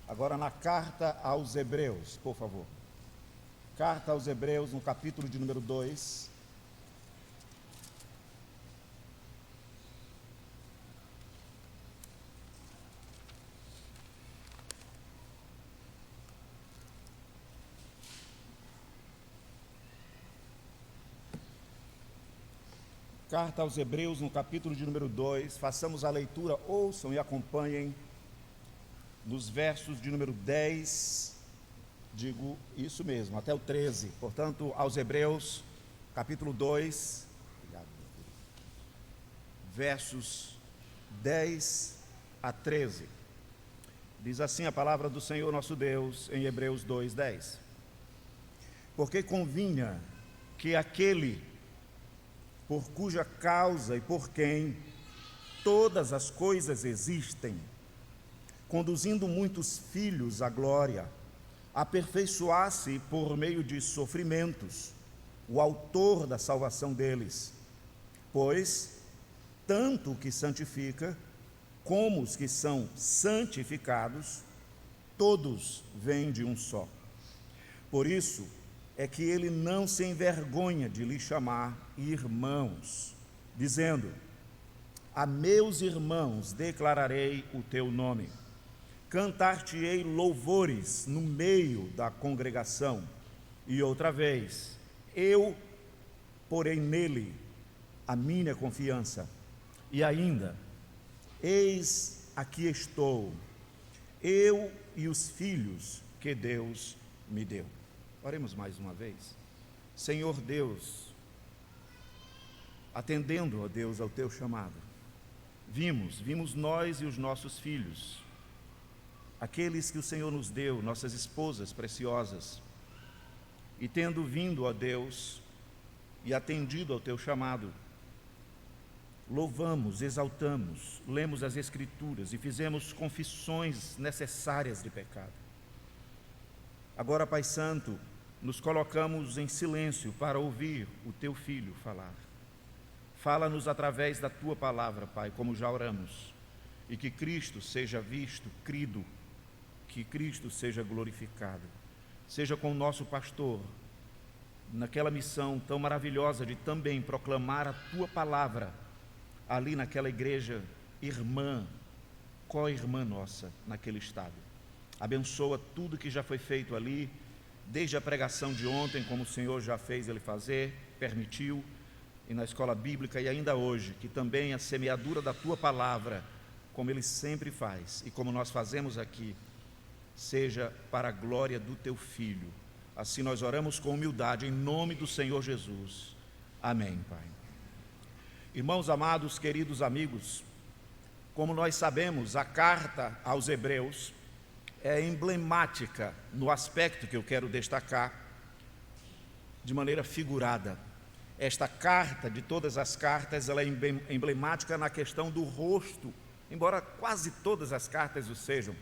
Agora na carta aos Hebreus, por favor. Carta aos Hebreus, no capítulo de número 2. Carta aos Hebreus, no capítulo de número 2, façamos a leitura, ouçam e acompanhem nos versos de número 10, digo isso mesmo, até o 13. Portanto, aos Hebreus, capítulo 2, versos 10 a 13. Diz assim a palavra do Senhor nosso Deus em Hebreus 2, 10. Porque convinha que aquele por cuja causa e por quem todas as coisas existem, conduzindo muitos filhos à glória, aperfeiçoasse por meio de sofrimentos o autor da salvação deles. Pois tanto o que santifica como os que são santificados, todos vêm de um só. Por isso é que ele não se envergonha de lhe chamar irmãos, dizendo: a meus irmãos declararei o teu nome, cantar-te-ei louvores no meio da congregação. E outra vez, eu porei nele a minha confiança. E ainda, eis aqui estou, eu e os filhos que Deus me deu. Oremos mais uma vez. Senhor Deus, atendendo, ó Deus, ao teu chamado, vimos nós e os nossos filhos, aqueles que o Senhor nos deu, nossas esposas preciosas, e tendo vindo, ó Deus, e atendido ao teu chamado, louvamos, exaltamos, lemos as Escrituras e fizemos confissões necessárias de pecado. Agora, Pai Santo, nos colocamos em silêncio para ouvir o teu Filho falar. Fala-nos através da tua palavra, Pai, como já oramos, e que Cristo seja visto, crido, que Cristo seja glorificado. Seja com o nosso pastor, naquela missão tão maravilhosa de também proclamar a tua palavra, ali naquela igreja irmã, co-irmã nossa, naquele estado. Abençoa tudo que já foi feito ali, desde a pregação de ontem, como o Senhor já fez ele fazer, permitiu, e na escola bíblica, e ainda hoje, que também a semeadura da tua palavra, como ele sempre faz, e como nós fazemos aqui, seja para a glória do teu Filho. Assim nós oramos com humildade, em nome do Senhor Jesus. Amém, Pai. Irmãos amados, queridos amigos, como nós sabemos, a carta aos Hebreus é emblemática no aspecto que eu quero destacar, de maneira figurada. Esta carta, de todas as cartas, ela é emblemática na questão do rosto, embora quase todas as cartas o sejam.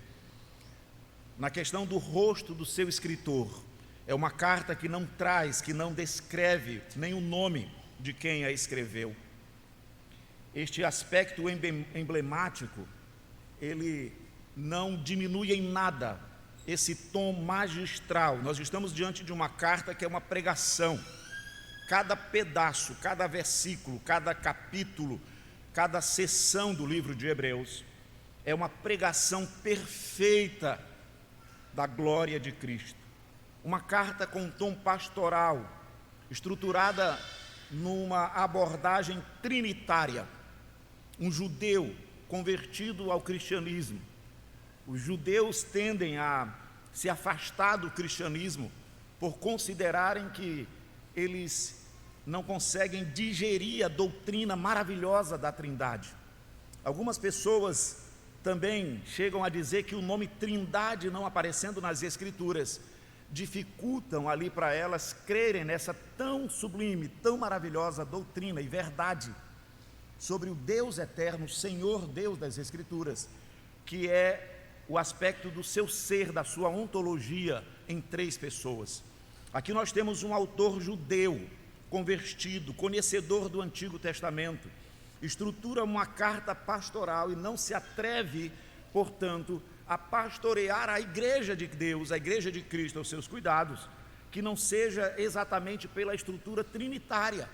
Na questão do rosto do seu escritor. É uma carta que não traz, que não descreve nem o nome de quem a escreveu. Este aspecto emblemático, ele não diminui em nada esse tom magistral. Nós estamos diante de uma carta que é uma pregação. Cada pedaço, cada versículo, cada capítulo, cada seção do livro de Hebreus é uma pregação perfeita da glória de Cristo. Uma carta com um tom pastoral, estruturada numa abordagem trinitária. Um judeu convertido ao cristianismo. Os judeus tendem a se afastar do cristianismo por considerarem que eles não conseguem digerir a doutrina maravilhosa da Trindade. Algumas pessoas também chegam a dizer que o nome Trindade, não aparecendo nas Escrituras, dificultam ali para elas crerem nessa tão sublime, tão maravilhosa doutrina e verdade sobre o Deus eterno, Senhor Deus das Escrituras, que é o aspecto do seu ser, da sua ontologia em três pessoas. Aqui nós temos um autor judeu, convertido, conhecedor do Antigo Testamento, estrutura uma carta pastoral e não se atreve, portanto, a pastorear a igreja de Deus, a igreja de Cristo aos seus cuidados, que não seja exatamente pela estrutura trinitária.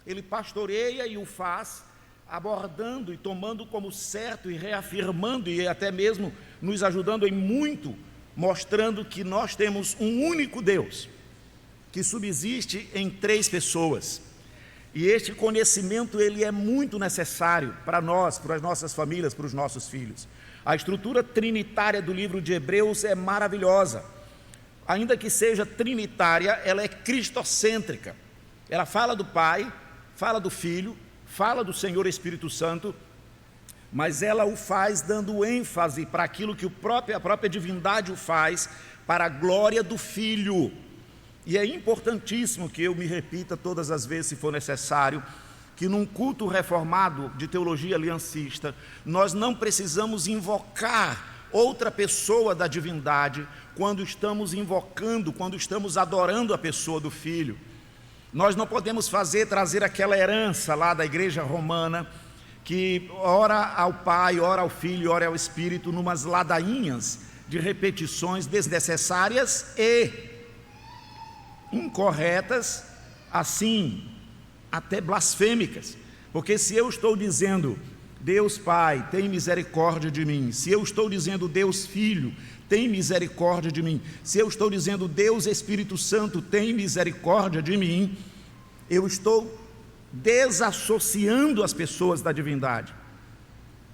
Ele pastoreia e o faz abordando e tomando como certo e reafirmando e até mesmo nos ajudando em muito, mostrando que nós temos um único Deus, que subsiste em 3 pessoas. E este conhecimento ele é muito necessário para nós, para as nossas famílias, para os nossos filhos. A estrutura trinitária do livro de Hebreus é maravilhosa. Ainda que seja trinitária, ela é cristocêntrica. Ela fala do Pai, fala do Filho, fala do Senhor Espírito Santo, mas ela o faz dando ênfase para aquilo que a própria divindade o faz, para a glória do Filho. E é importantíssimo que eu me repita todas as vezes, se for necessário, que num culto reformado de teologia aliancista, nós não precisamos invocar outra pessoa da divindade quando estamos invocando, quando estamos adorando a pessoa do Filho. Nós não podemos trazer aquela herança lá da igreja romana, que ora ao Pai, ora ao Filho, ora ao Espírito, numas ladainhas de repetições desnecessárias e incorretas, assim, até blasfêmicas. Porque se eu estou dizendo, Deus Pai, tem misericórdia de mim, se eu estou dizendo, Deus Filho, tem misericórdia de mim, se eu estou dizendo, Deus Espírito Santo, tem misericórdia de mim, eu estou desassociando as pessoas da divindade,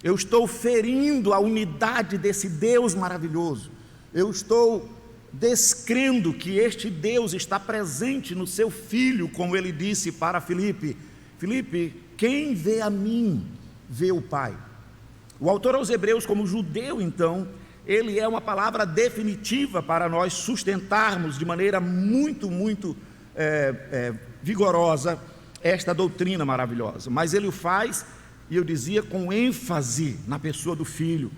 eu estou ferindo a unidade desse Deus maravilhoso, eu estou descrendo que este Deus está presente no seu Filho, como ele disse para Filipe: Filipe, quem vê a mim, vê o Pai. O autor aos Hebreus, como judeu, então, ele é uma palavra definitiva para nós sustentarmos de maneira muito vigorosa esta doutrina maravilhosa. Mas ele o faz, e eu dizia, com ênfase na pessoa do Filho.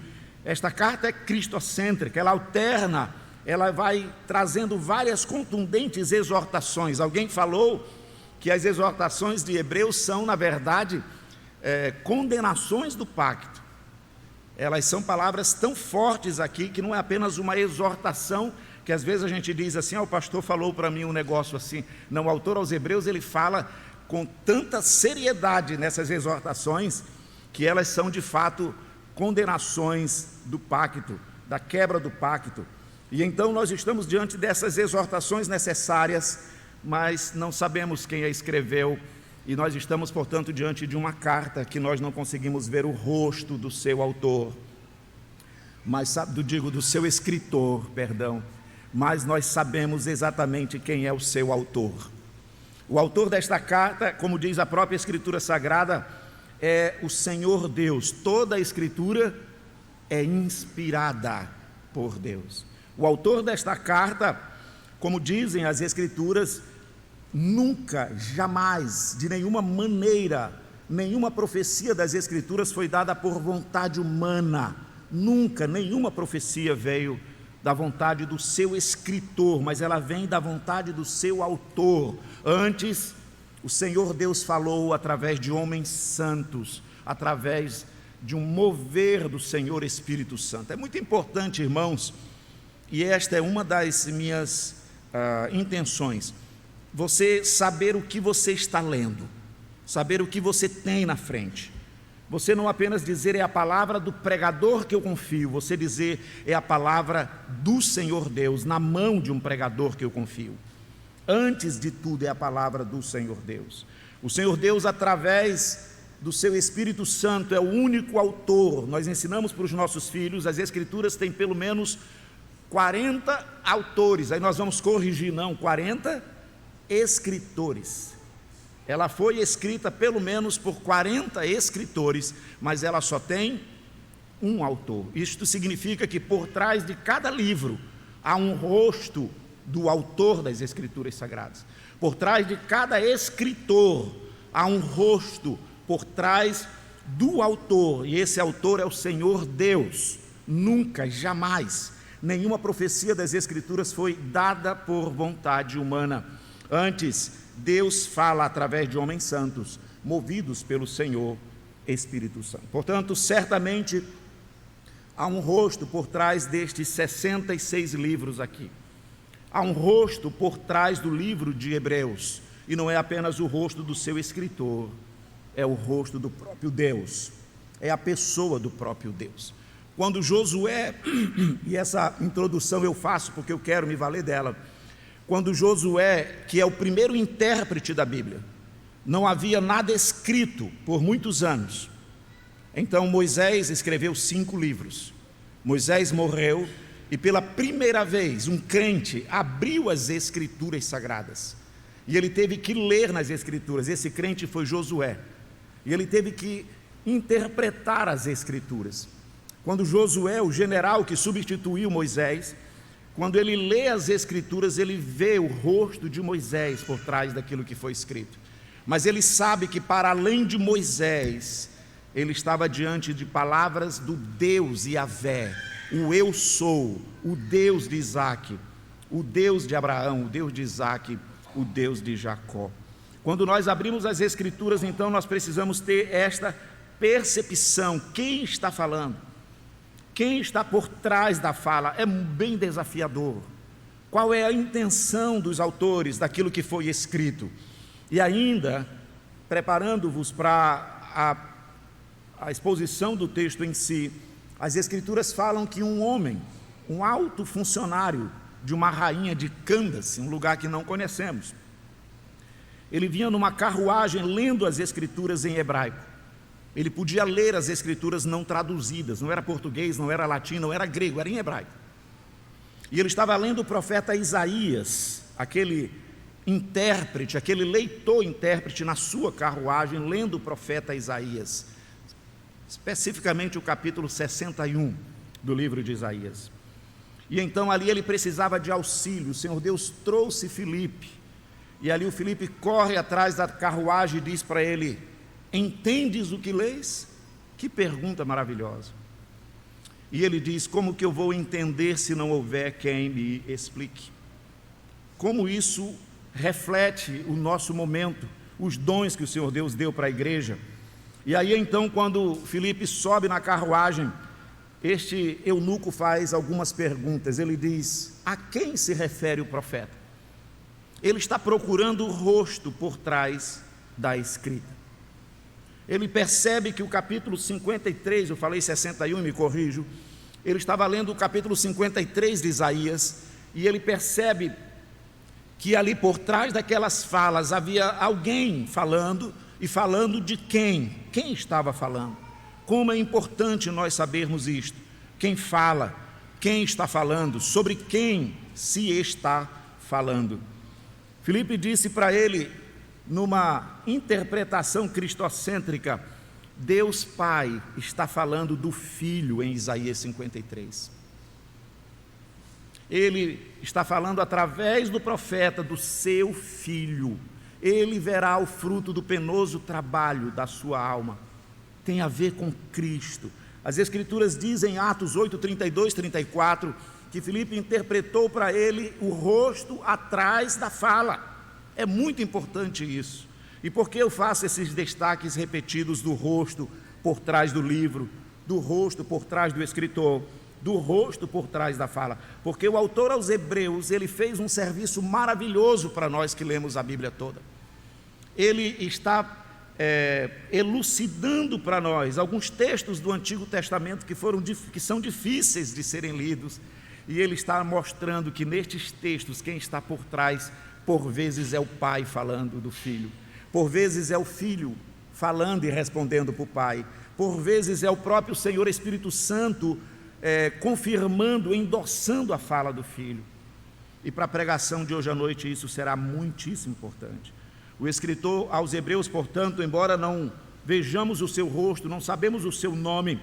Esta carta é cristocêntrica, ela alterna, ela vai trazendo várias contundentes exortações. Alguém falou que as exortações de Hebreus são, na verdade, condenações do pacto. Elas são palavras tão fortes aqui que não é apenas uma exortação, que às vezes a gente diz assim, o pastor falou para mim um negócio assim. Não, o autor aos Hebreus, ele fala com tanta seriedade nessas exortações, que elas são de fato condenações do pacto, da quebra do pacto. E então nós estamos diante dessas exortações necessárias, mas não sabemos quem a escreveu, e nós estamos, portanto, diante de uma carta que nós não conseguimos ver o rosto do seu autor, do seu escritor, mas nós sabemos exatamente quem é o seu autor. O autor desta carta, como diz a própria Escritura Sagrada, é o Senhor Deus. Toda a Escritura é inspirada por Deus. O autor desta carta, como dizem as Escrituras, nunca, jamais, de nenhuma maneira, nenhuma profecia das Escrituras foi dada por vontade humana. Nunca, nenhuma profecia veio da vontade do seu escritor, mas ela vem da vontade do seu autor. Antes, o Senhor Deus falou através de homens santos, através de um mover do Senhor Espírito Santo. É muito importante, irmãos, e esta é uma das minhas intenções, você saber o que você está lendo, saber o que você tem na frente. Você não apenas dizer é a palavra do pregador que eu confio, você dizer é a palavra do Senhor Deus, na mão de um pregador que eu confio. Antes de tudo é a palavra do Senhor Deus. O Senhor Deus, através do seu Espírito Santo, é o único autor. Nós ensinamos para os nossos filhos, as Escrituras têm pelo menos 40 autores, aí nós vamos corrigir, 40 escritores. Ela foi escrita pelo menos por 40 escritores, mas ela só tem um autor. Isto significa que por trás de cada livro há um rosto do autor das Escrituras Sagradas. Por trás de cada escritor há um rosto por trás do autor, e esse autor é o Senhor Deus. Nunca, jamais, nenhuma profecia das Escrituras foi dada por vontade humana. Antes, Deus fala através de homens santos, movidos pelo Senhor Espírito Santo. Portanto, certamente, há um rosto por trás destes 66 livros aqui. Há um rosto por trás do livro de Hebreus, e não é apenas o rosto do seu escritor, é o rosto do próprio Deus, é a pessoa do próprio Deus. Quando Josué, e essa introdução eu faço porque eu quero me valer dela, quando Josué, que é o primeiro intérprete da Bíblia, não havia nada escrito por muitos anos, então Moisés escreveu 5 livros. Moisés morreu e pela primeira vez um crente abriu as escrituras sagradas, e ele teve que ler nas escrituras. Esse crente foi Josué, e ele teve que interpretar as escrituras. Quando Josué, o general que substituiu Moisés, quando ele lê as escrituras, ele vê o rosto de Moisés por trás daquilo que foi escrito, mas ele sabe que para além de Moisés, ele estava diante de palavras do Deus Yahvé, o eu sou, o Deus de Isaac, o Deus de Abraão, o Deus de Isaac, o Deus de Jacó. Quando nós abrimos as escrituras, então nós precisamos ter esta percepção: quem está falando, quem está por trás da fala. É bem desafiador. Qual é a intenção dos autores daquilo que foi escrito? E ainda, preparando-vos para a exposição do texto em si, as escrituras falam que um homem, um alto funcionário de uma rainha de Candace, um lugar que não conhecemos, ele vinha numa carruagem lendo as escrituras em hebraico. Ele podia ler as escrituras não traduzidas, não era português, não era latim, não era grego, era em hebraico. E ele estava lendo o profeta Isaías, aquele intérprete, aquele leitor-intérprete na sua carruagem, lendo o profeta Isaías, especificamente o capítulo 61 do livro de Isaías. E então ali ele precisava de auxílio. O Senhor Deus trouxe Filipe, e ali o Filipe corre atrás da carruagem e diz para ele: entendes o que lês? Que pergunta maravilhosa. E ele diz: como que eu vou entender se não houver quem me explique? Como isso reflete o nosso momento, os dons que o Senhor Deus deu para a igreja. E aí então, quando Filipe sobe na carruagem, este eunuco faz algumas perguntas. Ele diz: a quem se refere o profeta? Ele está procurando o rosto por trás da escrita. Ele percebe que o capítulo 53, eu falei 61, me corrijo, ele estava lendo o capítulo 53 de Isaías, e ele percebe que ali por trás daquelas falas havia alguém falando, e falando de quem? Quem estava falando? Como é importante nós sabermos isto. Quem fala, quem está falando, sobre quem se está falando. Filipe disse para ele, numa interpretação cristocêntrica: Deus Pai está falando do Filho em Isaías 53. Ele está falando através do profeta do seu Filho. Ele verá o fruto do penoso trabalho da sua alma. Tem a ver com Cristo. As Escrituras dizem em Atos 8, 32, 34, que Filipe interpretou para ele o rosto atrás da fala. É muito importante isso. E por que eu faço esses destaques repetidos do rosto por trás do livro, do rosto por trás do escritor, do rosto por trás da fala? Porque o autor aos Hebreus, ele fez um serviço maravilhoso para nós que lemos a Bíblia toda. Ele está elucidando para nós alguns textos do Antigo Testamento que são difíceis de serem lidos, e ele está mostrando que nestes textos quem está por trás, por vezes é o pai falando do filho, por vezes é o filho falando e respondendo para o pai, por vezes é o próprio Senhor Espírito Santo confirmando, endossando a fala do filho. E para a pregação de hoje à noite isso será muitíssimo importante. O escritor aos Hebreus, portanto, embora não vejamos o seu rosto, não sabemos o seu nome,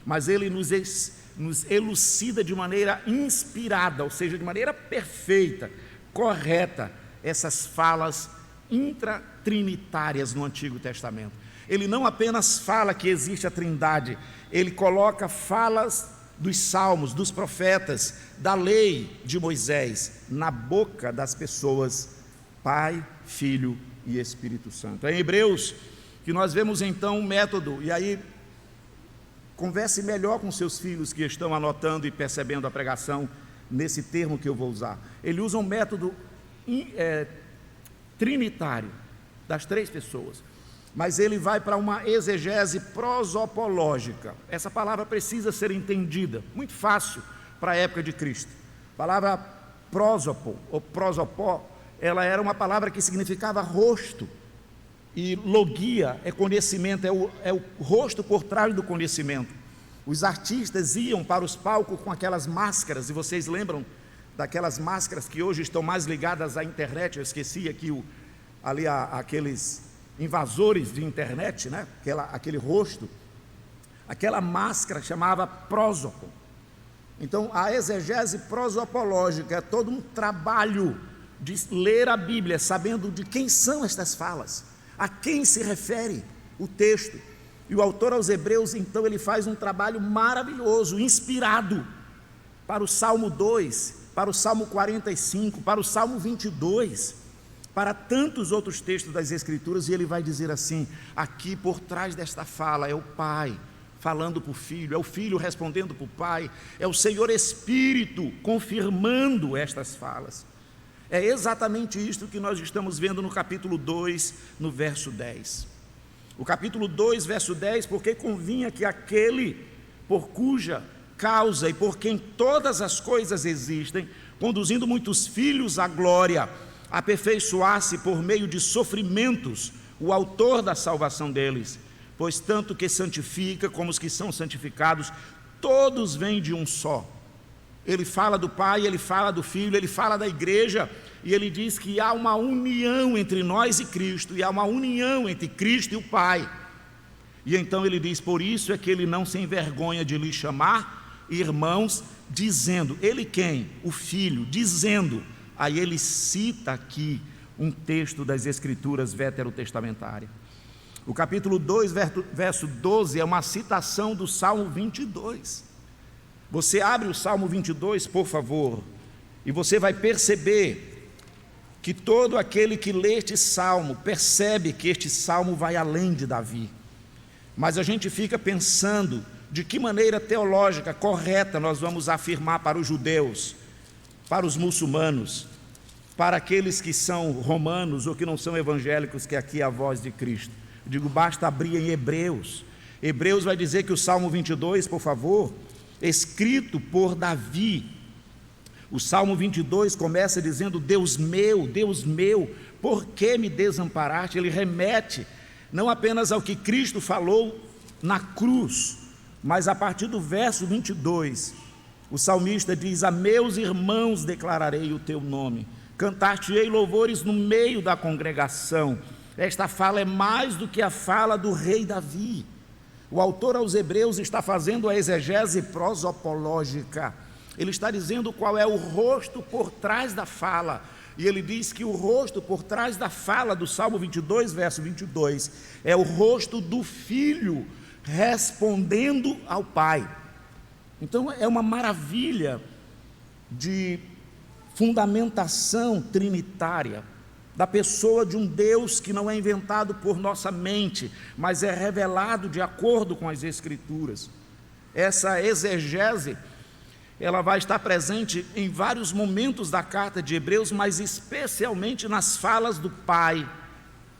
mas ele nos elucida de maneira inspirada, ou seja, de maneira perfeita, correta, essas falas intratrinitárias no Antigo Testamento. Ele não apenas fala que existe a Trindade, ele coloca falas dos salmos, dos profetas, da lei de Moisés, na boca das pessoas, Pai, Filho e Espírito Santo. É em Hebreus que nós vemos então um método, e aí Converse melhor com seus filhos que estão anotando e percebendo a pregação nesse termo que eu vou usar. Ele usa um método trinitário, das 3 pessoas, mas ele vai para uma exegese prosopológica. Essa palavra precisa ser entendida, muito fácil para a época de Cristo. A palavra prósopo ou prosopó, ela era uma palavra que significava rosto, e logia é conhecimento, é o rosto por trás do conhecimento. Os artistas iam para os palcos com aquelas máscaras, e vocês lembram daquelas máscaras que hoje estão mais ligadas à internet? Eu esqueci aqui aqueles invasores de internet, né? Aquele rosto, aquela máscara chamava prósopo. Então a exegese prosopológica é todo um trabalho de ler a Bíblia sabendo de quem são estas falas, a quem se refere o texto. E o autor aos Hebreus, então, ele faz um trabalho maravilhoso, inspirado para o Salmo 2, para o Salmo 45, para o Salmo 22, para tantos outros textos das Escrituras, e ele vai dizer assim: aqui por trás desta fala é o Pai falando para o Filho, é o Filho respondendo para o Pai, é o Senhor Espírito confirmando estas falas. É exatamente isto que nós estamos vendo no capítulo 2, no verso 10. O capítulo 2, verso 10, porque convinha que aquele por cuja causa e por quem todas as coisas existem, conduzindo muitos filhos à glória, aperfeiçoasse por meio de sofrimentos o autor da salvação deles, pois tanto que santifica como os que são santificados, todos vêm de um só. Ele fala do Pai, ele fala do Filho, ele fala da igreja, e ele diz que há uma união entre nós e Cristo, e há uma união entre Cristo e o Pai. E então ele diz: por isso é que ele não se envergonha de lhe chamar irmãos, dizendo, ele quem? O Filho, dizendo. Aí ele cita aqui um texto das Escrituras veterotestamentárias. O capítulo 2, verso 12, é uma citação do Salmo 22. Você abre o Salmo 22, por favor, e você vai perceber que todo aquele que lê este salmo percebe que este salmo vai além de Davi. Mas a gente fica pensando de que maneira teológica correta nós vamos afirmar para os judeus, para os muçulmanos, para aqueles que são romanos ou que não são evangélicos, que aqui é a voz de Cristo. Eu digo, basta abrir em Hebreus. Hebreus vai dizer que o Salmo 22, por favor, escrito por Davi. O Salmo 22 começa dizendo: Deus meu, por que me desamparaste? Ele remete não apenas ao que Cristo falou na cruz, mas a partir do verso 22, o salmista diz: a meus irmãos declararei o teu nome, cantar-te-ei louvores no meio da congregação. Esta fala é mais do que a fala do rei Davi. O autor aos Hebreus está fazendo a exegese prosopológica. Ele está dizendo qual é o rosto por trás da fala. E ele diz que o rosto por trás da fala do Salmo 22, verso 22, é o rosto do Filho respondendo ao Pai. Então é uma maravilha de fundamentação trinitária da pessoa de um Deus que não é inventado por nossa mente, mas é revelado de acordo com as Escrituras. Essa exegese, ela vai estar presente em vários momentos da carta de Hebreus, mas especialmente nas falas do Pai,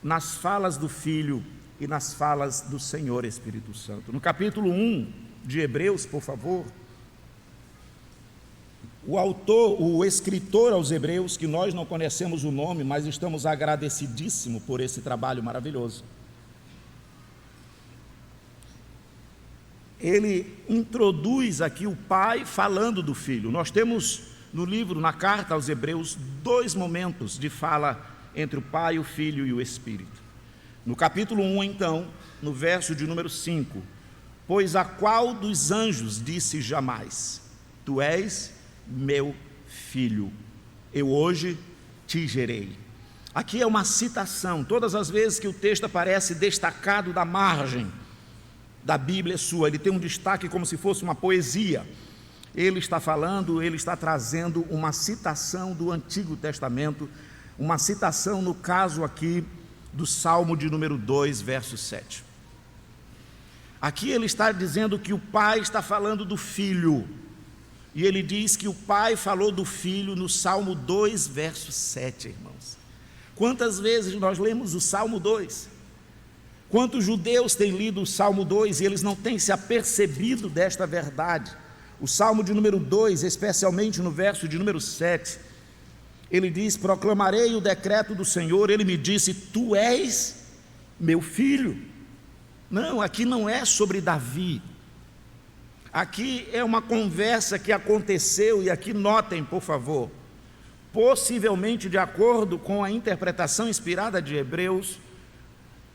nas falas do Filho e nas falas do Senhor Espírito Santo. No capítulo 1 de Hebreus, por favor, o escritor aos Hebreus, que nós não conhecemos o nome, mas estamos agradecidíssimos por esse trabalho maravilhoso, ele introduz aqui o Pai falando do Filho. Nós temos no livro, na carta aos Hebreus, 2 momentos de fala entre o Pai, o Filho e o Espírito. No capítulo 1, então, no verso de número 5, pois a qual dos anjos disse jamais: tu és meu filho, eu hoje te gerei. Aqui é uma citação. Todas as vezes que o texto aparece destacado da margem da Bíblia sua, ele tem um destaque como se fosse uma poesia. Ele está falando, ele está trazendo uma citação do Antigo Testamento, uma citação, no caso aqui, do Salmo de número 2, verso 7. Aqui ele está dizendo que o pai está falando do filho. E ele diz que o pai falou do filho no Salmo 2, verso 7, irmãos. Quantas vezes nós lemos o Salmo 2? Quantos judeus têm lido o Salmo 2 e eles não têm se apercebido desta verdade? O Salmo de número 2, especialmente no verso de número 7, ele diz: proclamarei o decreto do Senhor, ele me disse, tu és meu filho. Não, aqui não é sobre Davi. Aqui é uma conversa que aconteceu, e aqui notem, por favor, possivelmente de acordo com a interpretação inspirada de Hebreus,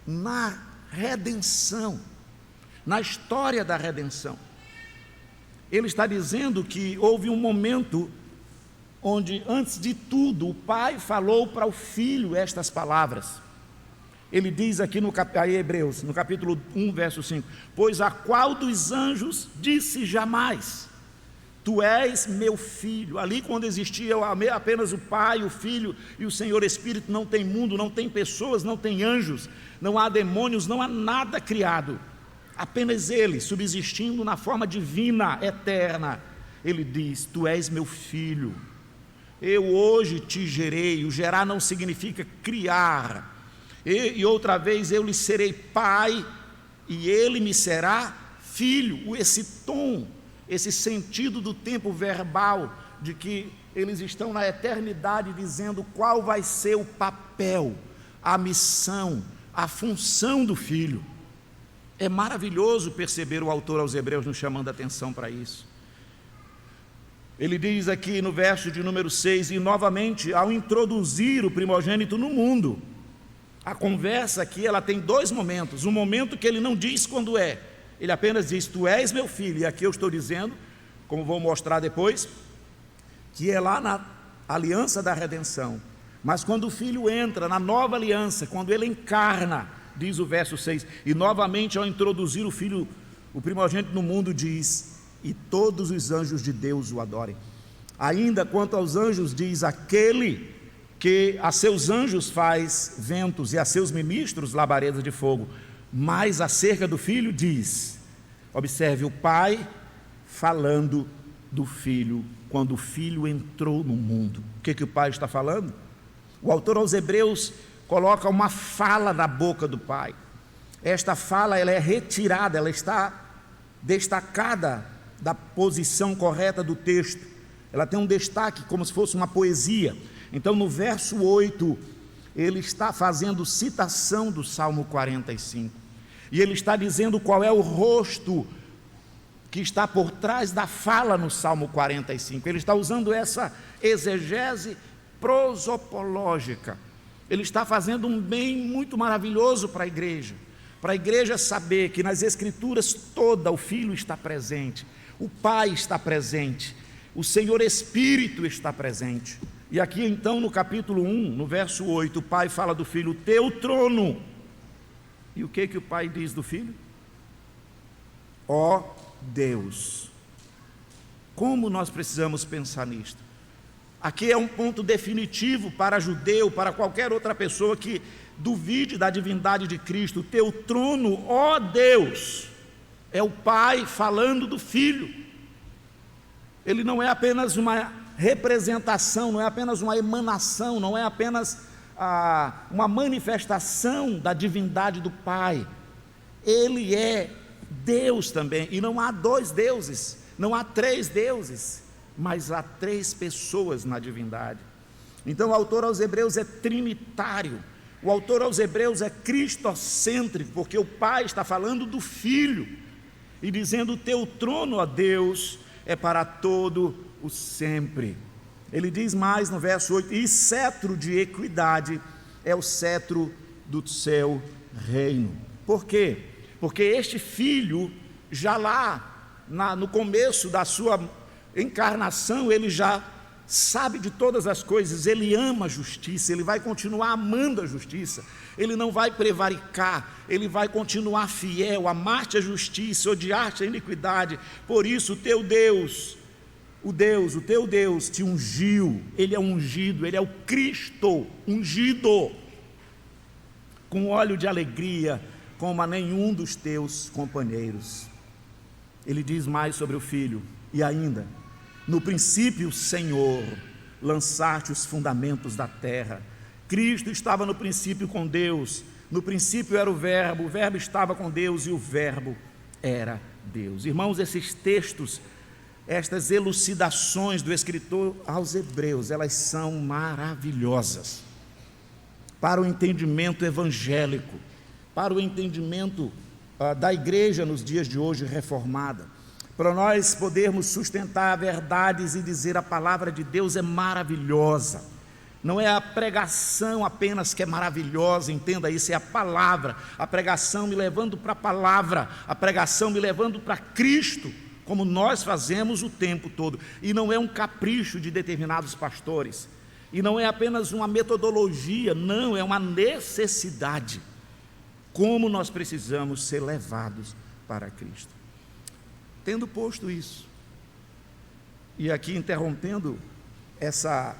na redenção, na história da redenção. Ele está dizendo que houve um momento onde, antes de tudo, o pai falou para o filho estas palavras. Ele diz aqui aí Hebreus, no capítulo 1, verso 5, pois a qual dos anjos disse jamais, tu és meu filho. Ali, quando existia apenas o pai, o filho e o Senhor Espírito, não tem mundo, não tem pessoas, não tem anjos, não há demônios, não há nada criado, apenas ele, subsistindo na forma divina, eterna. Ele diz, tu és meu filho, eu hoje te gerei. O gerar não significa criar. E outra vez eu lhe serei pai, e ele me será filho. Esse tom, esse sentido do tempo verbal, de que eles estão na eternidade dizendo qual vai ser o papel, a missão, a função do filho. É maravilhoso perceber o autor aos Hebreus nos chamando a atenção para isso. Ele diz aqui no verso de número 6, e novamente, ao introduzir o primogênito no mundo, a conversa aqui, ela tem dois momentos. Um momento que ele não diz quando é, ele apenas diz, tu és meu filho. E aqui eu estou dizendo, como vou mostrar depois, que é lá na aliança da redenção. Mas quando o filho entra na nova aliança, quando ele encarna, diz o verso 6, e novamente ao introduzir o filho, o primogênito no mundo, diz, e todos os anjos de Deus o adorem. Ainda quanto aos anjos, diz, aquele que a seus anjos faz ventos e a seus ministros labaredas de fogo. Mas acerca do filho diz, observe, o pai falando do filho, quando o filho entrou no mundo. O que o pai está falando? O autor aos Hebreus coloca uma fala na boca do pai. Esta fala, ela é retirada, ela está destacada da posição correta do texto. Ela tem um destaque como se fosse uma poesia. Então, no verso 8, ele está fazendo citação do Salmo 45. E ele está dizendo qual é o rosto que está por trás da fala no Salmo 45. Ele está usando essa exegese prosopológica. Ele está fazendo um bem muito maravilhoso para a igreja saber que nas Escrituras toda o Filho está presente, o Pai está presente, o Senhor Espírito está presente. E aqui então no capítulo 1, no verso 8, o pai fala do filho, teu trono. E o que o pai diz do filho? Ó Deus. Como nós precisamos pensar nisto? Aqui é um ponto definitivo para judeu, para qualquer outra pessoa que duvide da divindade de Cristo. Teu trono, ó Deus. É o pai falando do filho. Ele não é apenas uma representação, não é apenas uma emanação, não é apenas uma manifestação da divindade do Pai. Ele é Deus também, e não há dois deuses, não há três deuses, mas há três pessoas na divindade. Então o autor aos Hebreus é trinitário, o autor aos Hebreus é cristocêntrico, porque o Pai está falando do Filho, e dizendo, o teu trono, ó Deus, é para todo o sempre. Ele diz mais no verso 8, e cetro de equidade é o cetro do seu reino. Por quê? Porque este filho, já lá no começo da sua encarnação, ele já sabe de todas as coisas, ele ama a justiça, ele vai continuar amando a justiça, ele não vai prevaricar, ele vai continuar fiel, amar-te a justiça, odiar-te a iniquidade. Por isso o teu Deus, o teu Deus te ungiu, ele é ungido, ele é o Cristo ungido, com óleo de alegria, como a nenhum dos teus companheiros. Ele diz mais sobre o Filho, e ainda, no princípio, Senhor, lançaste os fundamentos da terra. Cristo estava no princípio com Deus, no princípio era o Verbo estava com Deus e o Verbo era Deus. Irmãos, esses textos, estas elucidações do escritor aos Hebreus, elas são maravilhosas para o entendimento evangélico, para o entendimento da igreja nos dias de hoje reformada, para nós podermos sustentar verdades e dizer a palavra de Deus é maravilhosa. Não é a pregação apenas que é maravilhosa, entenda isso, é a palavra, a pregação me levando para a palavra, a pregação me levando para Cristo, como nós fazemos o tempo todo, e não é um capricho de determinados pastores, e não é apenas uma metodologia, não, é uma necessidade, como nós precisamos ser levados para Cristo. Tendo posto isso, e aqui interrompendo essa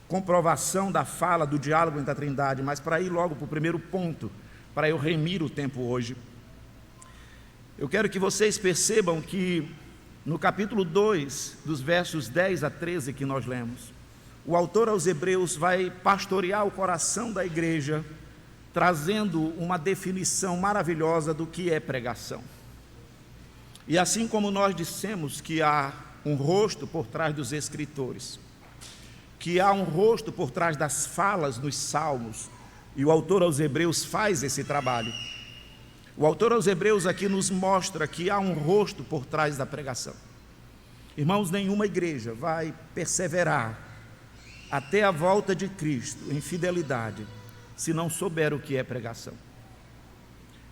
comprovação da fala, do diálogo entre a Trindade, mas para ir logo para o primeiro ponto, para eu remir o tempo hoje, eu quero que vocês percebam que no capítulo 2, dos versos 10 a 13 que nós lemos, o autor aos Hebreus vai pastorear o coração da igreja, trazendo uma definição maravilhosa do que é pregação. E assim como nós dissemos que há um rosto por trás dos escritores, que há um rosto por trás das falas nos salmos, e o autor aos Hebreus faz esse trabalho, o autor aos Hebreus aqui nos mostra que há um rosto por trás da pregação. Irmãos, nenhuma igreja vai perseverar até a volta de Cristo em fidelidade, se não souber o que é pregação.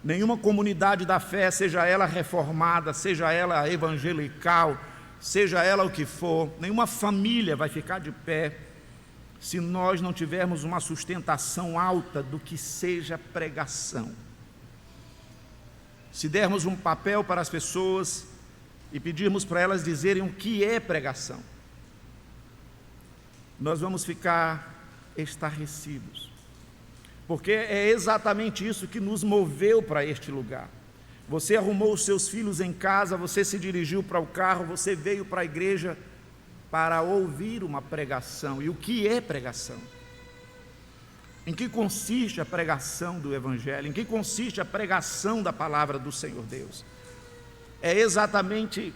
Nenhuma comunidade da fé, seja ela reformada, seja ela evangelical, seja ela o que for, nenhuma família vai ficar de pé se nós não tivermos uma sustentação alta do que seja pregação. Se dermos um papel para as pessoas e pedirmos para elas dizerem o que é pregação, nós vamos ficar estarrecidos, porque é exatamente isso que nos moveu para este lugar. Você arrumou os seus filhos em casa, você se dirigiu para o carro, você veio para a igreja para ouvir uma pregação. E o que é pregação? Em que consiste a pregação do Evangelho? Em que consiste a pregação da palavra do Senhor Deus? É exatamente,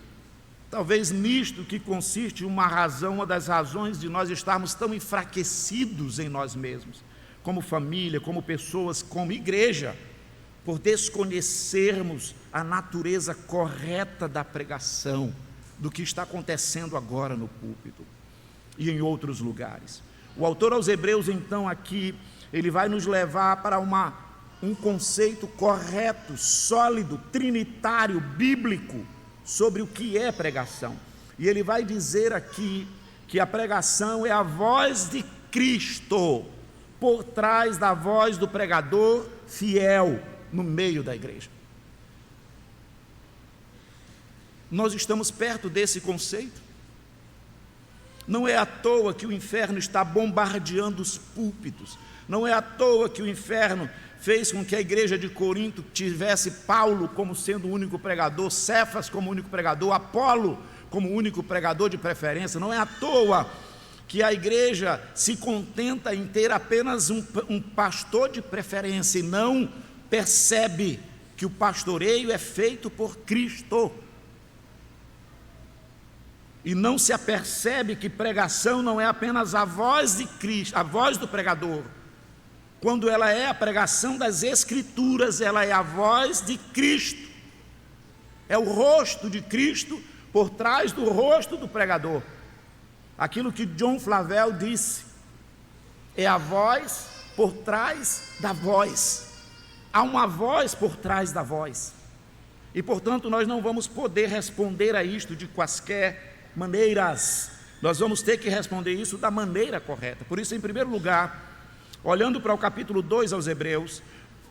talvez nisto que consiste uma das razões de nós estarmos tão enfraquecidos em nós mesmos, como família, como pessoas, como igreja, por desconhecermos a natureza correta da pregação, do que está acontecendo agora no púlpito e em outros lugares. O autor aos Hebreus, então, aqui, ele vai nos levar para um conceito correto, sólido, trinitário, bíblico, sobre o que é pregação. E ele vai dizer aqui que a pregação é a voz de Cristo, por trás da voz do pregador fiel, no meio da igreja. Nós estamos perto desse conceito. Não é à toa que o inferno está bombardeando os púlpitos. Não é à toa que o inferno fez com que a igreja de Corinto tivesse Paulo como sendo o único pregador, Cefas como único pregador, Apolo como único pregador de preferência. Não é à toa que a igreja se contenta em ter apenas um pastor de preferência e não percebe que o pastoreio é feito por Cristo. E não se apercebe que pregação não é apenas a voz de Cristo, a voz do pregador. Quando ela é a pregação das Escrituras, ela é a voz de Cristo. É o rosto de Cristo por trás do rosto do pregador. Aquilo que John Flavel disse, é a voz por trás da voz. Há uma voz por trás da voz. E, portanto, nós não vamos poder responder a isto de quaisquer maneiras. Nós vamos ter que responder isso da maneira correta. Por isso, em primeiro lugar, olhando para o capítulo 2 aos Hebreus,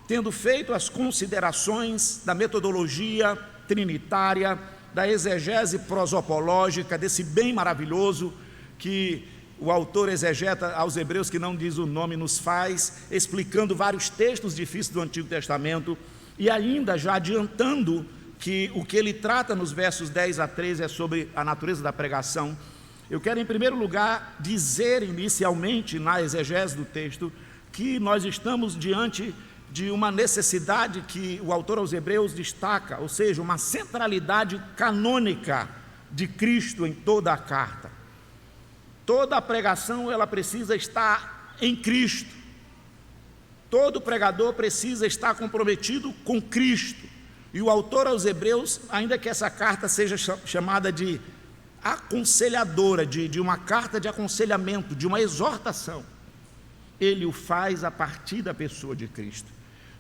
tendo feito as considerações da metodologia trinitária, da exegese prosopológica, desse bem maravilhoso que o autor exegeta aos Hebreus, que não diz o nome, nos faz, explicando vários textos difíceis do Antigo Testamento, e ainda já adiantando que o que ele trata nos versos 10 a 13 é sobre a natureza da pregação. Eu quero, em primeiro lugar, dizer inicialmente, na exegese do texto, que nós estamos diante de uma necessidade que o autor aos Hebreus destaca, ou seja, uma centralidade canônica de Cristo em toda a carta. Toda a pregação, ela precisa estar em Cristo. Todo pregador precisa estar comprometido com Cristo. E o autor aos Hebreus, ainda que essa carta seja chamada de aconselhadora, de uma carta de aconselhamento, de uma exortação, ele o faz a partir da pessoa de Cristo.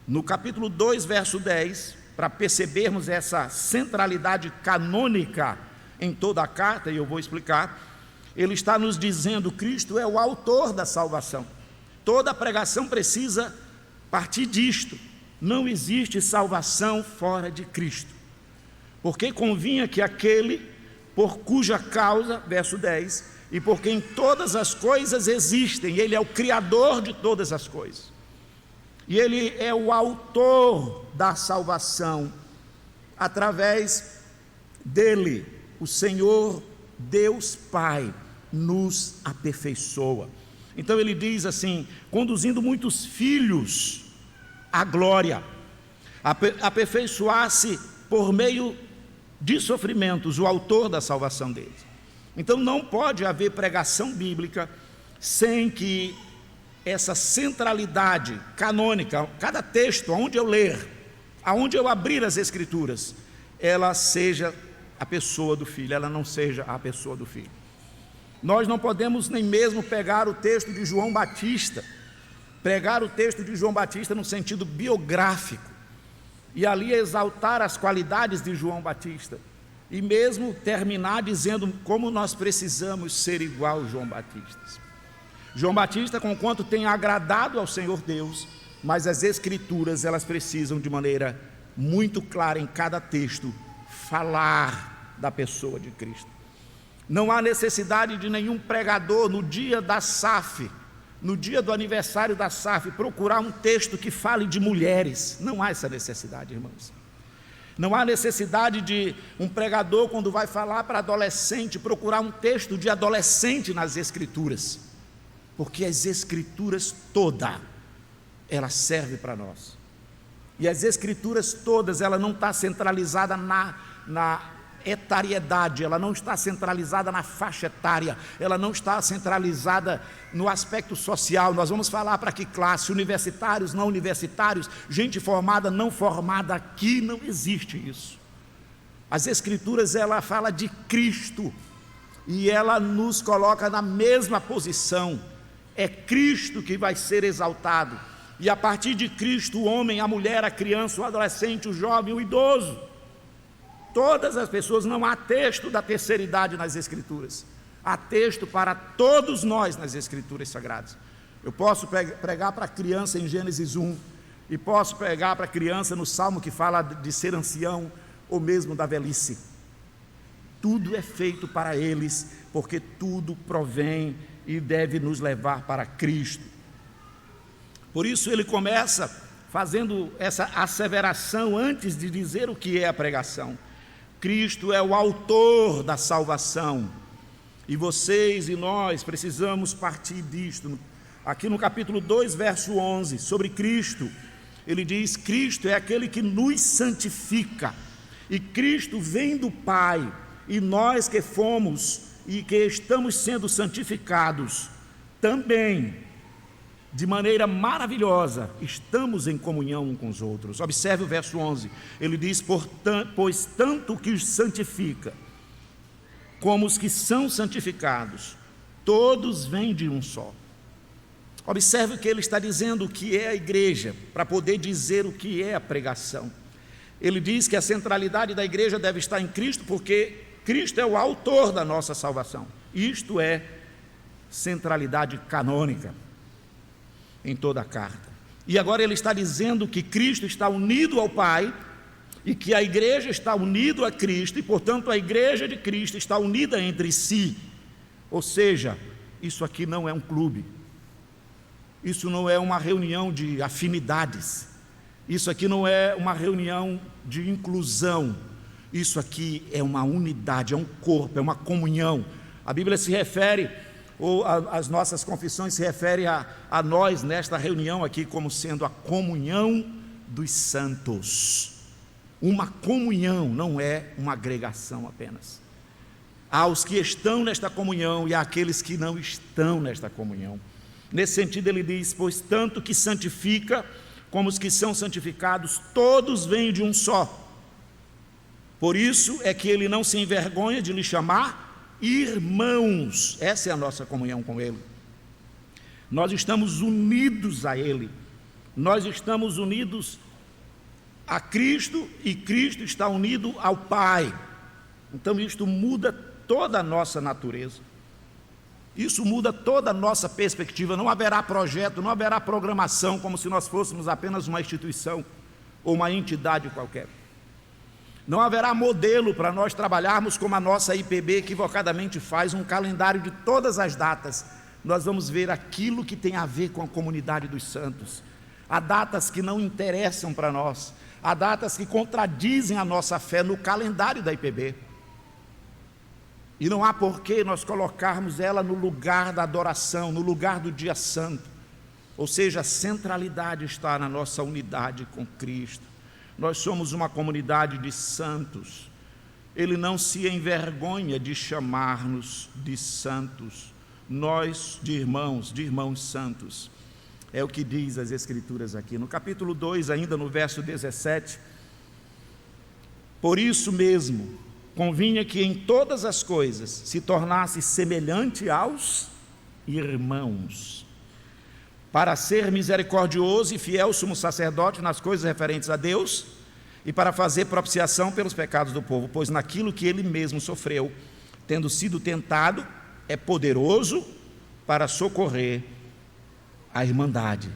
No capítulo 2, verso 10, para percebermos essa centralidade canônica em toda a carta, e eu vou explicar, ele está nos dizendo: Cristo é o autor da salvação. Toda pregação precisa partir disto. Não existe salvação fora de Cristo, porque convinha que aquele por cuja causa, verso 10, e por quem todas as coisas existem, ele é o criador de todas as coisas, e ele é o autor da salvação. Através dele, o Senhor Deus Pai nos aperfeiçoa. Então ele diz assim: conduzindo muitos filhos à glória, aperfeiçoar-se por meio de sofrimentos, o autor da salvação deles. Então não pode haver pregação bíblica sem que essa centralidade canônica, cada texto, aonde eu ler, aonde eu abrir as Escrituras, ela seja a pessoa do Filho, ela não seja a pessoa do Filho. Nós não podemos nem mesmo pegar o texto de João Batista, pregar o texto de João Batista no sentido biográfico, e ali exaltar as qualidades de João Batista, e mesmo terminar dizendo como nós precisamos ser igual a João Batista. João Batista, conquanto tenha agradado ao Senhor Deus, mas as Escrituras, elas precisam de maneira muito clara em cada texto, falar da pessoa de Cristo. Não há necessidade de nenhum pregador no dia da SAF, no dia do aniversário da SAF, procurar um texto que fale de mulheres. Não há essa necessidade, irmãos. Não há necessidade de um pregador, quando vai falar para adolescente, procurar um texto de adolescente nas Escrituras, porque as Escrituras toda, ela serve para nós. E as Escrituras todas, ela não está centralizada na etariedade, ela não está centralizada na faixa etária, ela não está centralizada no aspecto social. Nós vamos falar para que classe, universitários, não universitários, gente formada, não formada. Aqui não existe isso. As Escrituras, ela fala de Cristo, e ela nos coloca na mesma posição. É Cristo que vai ser exaltado, e a partir de Cristo, o homem, a mulher, a criança, o adolescente, o jovem, o idoso, todas as pessoas. Não há texto da terceira idade nas Escrituras, há texto para todos nós nas Escrituras Sagradas. Eu posso pregar para a criança em Gênesis 1, e posso pregar para a criança no Salmo que fala de ser ancião, ou mesmo da velhice. Tudo é feito para eles, porque tudo provém e deve nos levar para Cristo. Por isso ele começa fazendo essa asseveração antes de dizer o que é a pregação. Cristo é o autor da salvação, e vocês e nós precisamos partir disto. Aqui no capítulo 2, verso 11, sobre Cristo, ele diz: Cristo é aquele que nos santifica, e Cristo vem do Pai, e nós que fomos e que estamos sendo santificados, também, de maneira maravilhosa, estamos em comunhão uns com os outros. Observe o verso 11, ele diz: pois tanto que os santifica, como os que são santificados, todos vêm de um só. Observe o que ele está dizendo, o que é a igreja, para poder dizer o que é a pregação. Ele diz que a centralidade da igreja deve estar em Cristo, porque Cristo é o autor da nossa salvação. Isto é centralidade canônica em toda a carta. E agora ele está dizendo que Cristo está unido ao Pai, e que a igreja está unida a Cristo, e portanto a igreja de Cristo está unida entre si. Ou seja, isso aqui não é um clube, isso não é uma reunião de afinidades, isso aqui não é uma reunião de inclusão, isso aqui é uma unidade, é um corpo, é uma comunhão. A Bíblia se refere, ou as nossas confissões se referem a nós nesta reunião aqui como sendo a comunhão dos santos. Uma comunhão, não é uma agregação apenas. Há os que estão nesta comunhão e há aqueles que não estão nesta comunhão. Nesse sentido ele diz, pois tanto que santifica como os que são santificados, todos vêm de um só. Por isso é que ele não se envergonha de lhe chamar irmãos. Essa é a nossa comunhão com ele. Nós estamos unidos a ele, nós estamos unidos a Cristo e Cristo está unido ao Pai. Então isto muda toda a nossa natureza, isso muda toda a nossa perspectiva. Não haverá projeto, não haverá programação como se nós fôssemos apenas uma instituição ou uma entidade qualquer. Não haverá modelo para nós trabalharmos como a nossa IPB equivocadamente faz, um calendário de todas as datas. Nós vamos ver aquilo que tem a ver com a comunidade dos santos. Há datas que não interessam para nós, há datas que contradizem a nossa fé no calendário da IPB. E não há porquê nós colocarmos ela no lugar da adoração, no lugar do dia santo. Ou seja, a centralidade está na nossa unidade com Cristo. Nós somos uma comunidade de santos. Ele não se envergonha de chamar-nos de santos. Nós, de irmãos santos. É o que diz as Escrituras aqui. No capítulo 2, ainda no verso 17. Por isso mesmo, convinha que em todas as coisas se tornasse semelhante aos irmãos, para ser misericordioso e fiel sumo sacerdote nas coisas referentes a Deus e para fazer propiciação pelos pecados do povo, pois naquilo que ele mesmo sofreu, tendo sido tentado, é poderoso para socorrer a irmandade,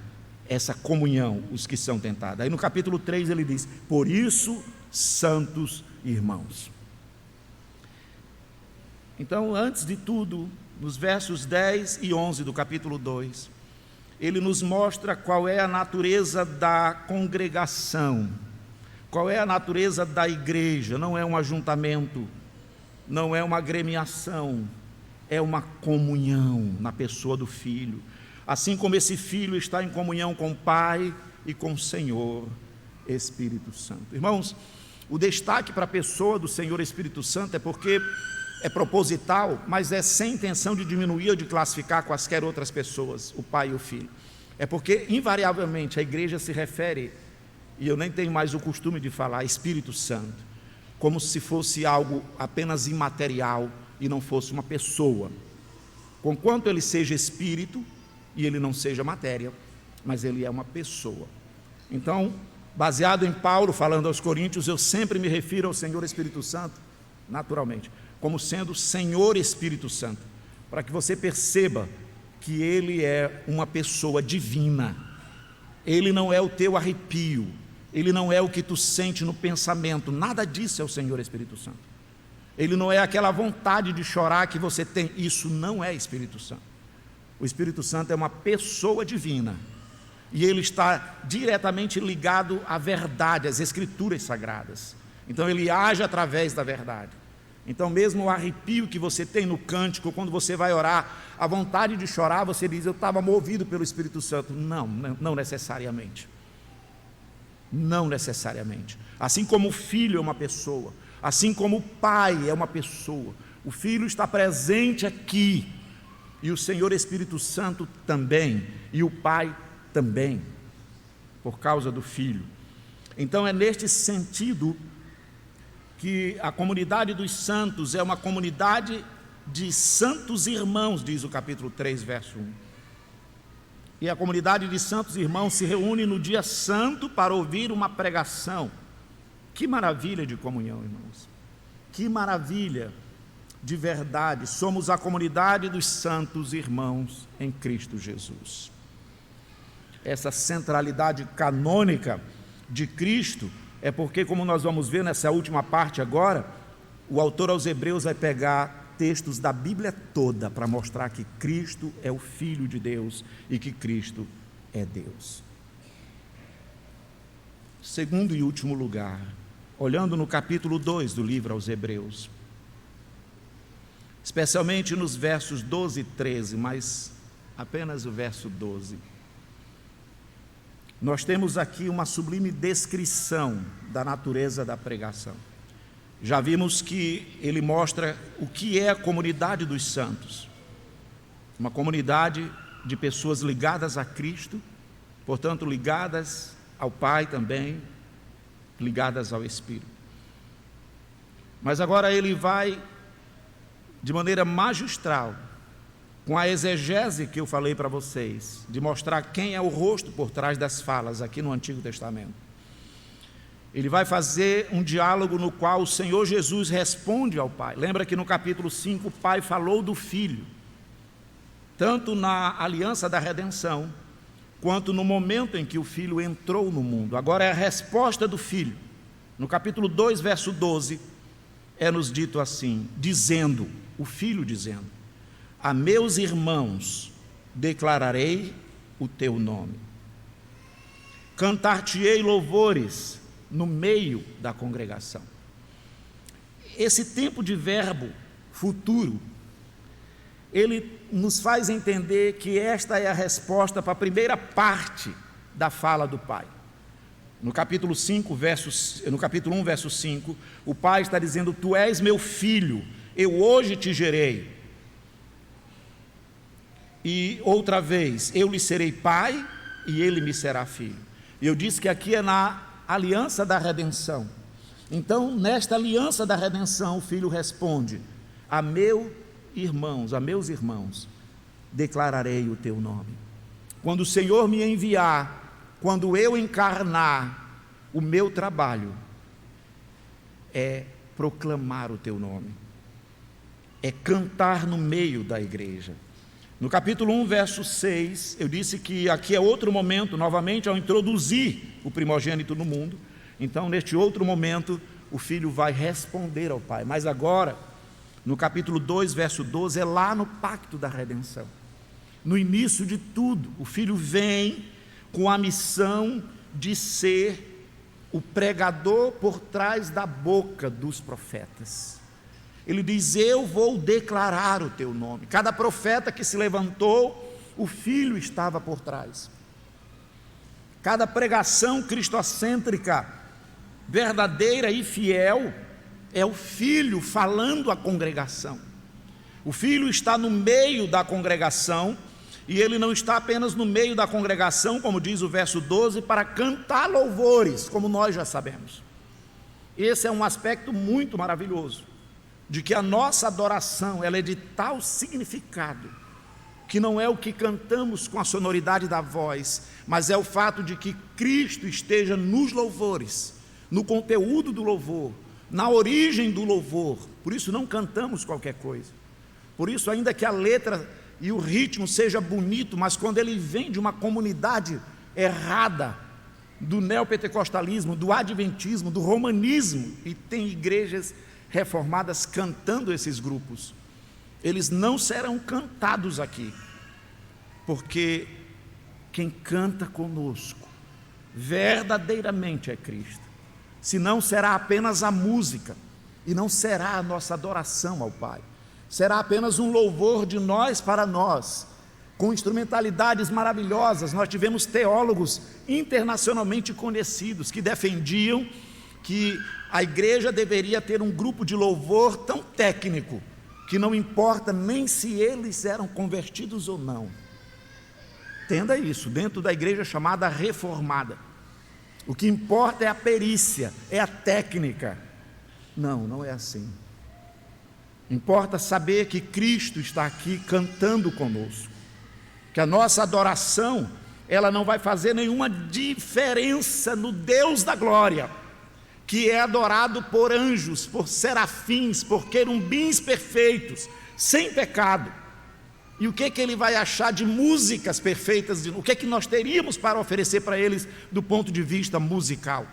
essa comunhão, os que são tentados. Aí no capítulo 3 ele diz, por isso, santos irmãos. Então, antes de tudo, nos versos 10 e 11 do capítulo 2, ele nos mostra qual é a natureza da congregação, qual é a natureza da igreja. Não é um ajuntamento, não é uma agremiação, é uma comunhão na pessoa do Filho. Assim como esse Filho está em comunhão com o Pai e com o Senhor Espírito Santo. Irmãos, o destaque para a pessoa do Senhor Espírito Santo é porque é proposital, mas é sem intenção de diminuir ou de classificar quaisquer outras pessoas, o Pai e o Filho. É porque, invariavelmente, a igreja se refere, e eu nem tenho mais o costume de falar, Espírito Santo, como se fosse algo apenas imaterial e não fosse uma pessoa. Conquanto ele seja Espírito e ele não seja matéria, mas ele é uma pessoa. Então, baseado em Paulo, falando aos Coríntios, eu sempre me refiro ao Senhor Espírito Santo, naturalmente, como sendo Senhor Espírito Santo, para que você perceba que ele é uma pessoa divina. Ele não é o teu arrepio, ele não é o que tu sente no pensamento, nada disso é o Senhor Espírito Santo. Ele não é aquela vontade de chorar que você tem, isso não é Espírito Santo. O Espírito Santo é uma pessoa divina, e ele está diretamente ligado à verdade, às Escrituras Sagradas. Então ele age através da verdade. Então mesmo o arrepio que você tem no cântico, quando você vai orar, a vontade de chorar, você diz, eu estava movido pelo Espírito Santo. Não necessariamente. Não necessariamente. Assim como o Filho é uma pessoa, assim como o Pai é uma pessoa, o Filho está presente aqui, e o Senhor Espírito Santo também, e o Pai também, por causa do Filho. Então é neste sentido que a comunidade dos santos é uma comunidade de santos irmãos, diz o capítulo 3, verso 1. E a comunidade de santos irmãos se reúne no dia santo para ouvir uma pregação. Que maravilha de comunhão, irmãos. Que maravilha de verdade. Somos a comunidade dos santos irmãos em Cristo Jesus. Essa centralidade canônica de Cristo é porque, como nós vamos ver nessa última parte agora, o autor aos Hebreus vai pegar textos da Bíblia toda para mostrar que Cristo é o Filho de Deus e que Cristo é Deus. Segundo e último lugar, olhando no capítulo 2 do livro aos Hebreus, especialmente nos versos 12 e 13, mas apenas o verso 12, nós temos aqui uma sublime descrição da natureza da pregação. Já vimos que ele mostra o que é a comunidade dos santos, uma comunidade de pessoas ligadas a Cristo, portanto ligadas ao Pai também, ligadas ao Espírito. Mas agora ele vai, de maneira magistral, com a exegese que eu falei para vocês, de mostrar quem é o rosto por trás das falas aqui no Antigo Testamento. Ele vai fazer um diálogo no qual o Senhor Jesus responde ao Pai. Lembra que no capítulo 5 o Pai falou do Filho, tanto na aliança da redenção, quanto no momento em que o Filho entrou no mundo. Agora é a resposta do Filho. No capítulo 2, verso 12, é-nos dito assim, dizendo, o Filho dizendo: a meus irmãos declararei o teu nome. Cantar-te-ei louvores no meio da congregação. Esse tempo de verbo futuro, ele nos faz entender que esta é a resposta para a primeira parte da fala do Pai. No capítulo 1, verso 5, o Pai está dizendo: tu és meu filho, eu hoje te gerei. E outra vez, eu lhe serei pai e ele me será filho. E eu disse que aqui é na aliança da redenção. Então, nesta aliança da redenção, o Filho responde: a meus irmãos, declararei o teu nome. Quando o Senhor me enviar, quando eu encarnar, o meu trabalho é proclamar o teu nome, é cantar no meio da igreja. No capítulo 1, verso 6, eu disse que aqui é outro momento, novamente, ao introduzir o primogênito no mundo. Então, neste outro momento, o Filho vai responder ao Pai. Mas agora, no capítulo 2, verso 12, é lá no pacto da redenção. No início de tudo, o Filho vem com a missão de ser o pregador por trás da boca dos profetas. Ele diz: eu vou declarar o teu nome. Cada profeta que se levantou, o Filho estava por trás. Cada pregação cristocêntrica, verdadeira e fiel, é o Filho falando à congregação. O Filho está no meio da congregação, e ele não está apenas no meio da congregação, como diz o verso 12, para cantar louvores, como nós já sabemos. Esse é um aspecto muito maravilhoso, de que a nossa adoração, ela é de tal significado, que não é o que cantamos com a sonoridade da voz, mas é o fato de que Cristo esteja nos louvores, no conteúdo do louvor, na origem do louvor. Por isso não cantamos qualquer coisa. Por isso, ainda que a letra e o ritmo seja bonito, mas quando ele vem de uma comunidade errada, do neopentecostalismo, do adventismo, do romanismo, e tem igrejas reformadas cantando esses grupos, eles não serão cantados aqui, porque quem canta conosco verdadeiramente é Cristo. Senão será apenas a música, e não será a nossa adoração ao Pai, será apenas um louvor de nós para nós, com instrumentalidades maravilhosas. Nós tivemos teólogos internacionalmente conhecidos que defendiam que a igreja deveria ter um grupo de louvor tão técnico, que não importa nem se eles eram convertidos ou não. Entenda isso, dentro da igreja chamada reformada, o que importa é a perícia, é a técnica. Não, não é assim. Importa saber que Cristo está aqui cantando conosco, que a nossa adoração, ela não vai fazer nenhuma diferença no Deus da glória, que é adorado por anjos, por serafins, por querubins perfeitos, sem pecado. E o que ele vai achar de músicas perfeitas? O que nós teríamos para oferecer para eles do ponto de vista musical?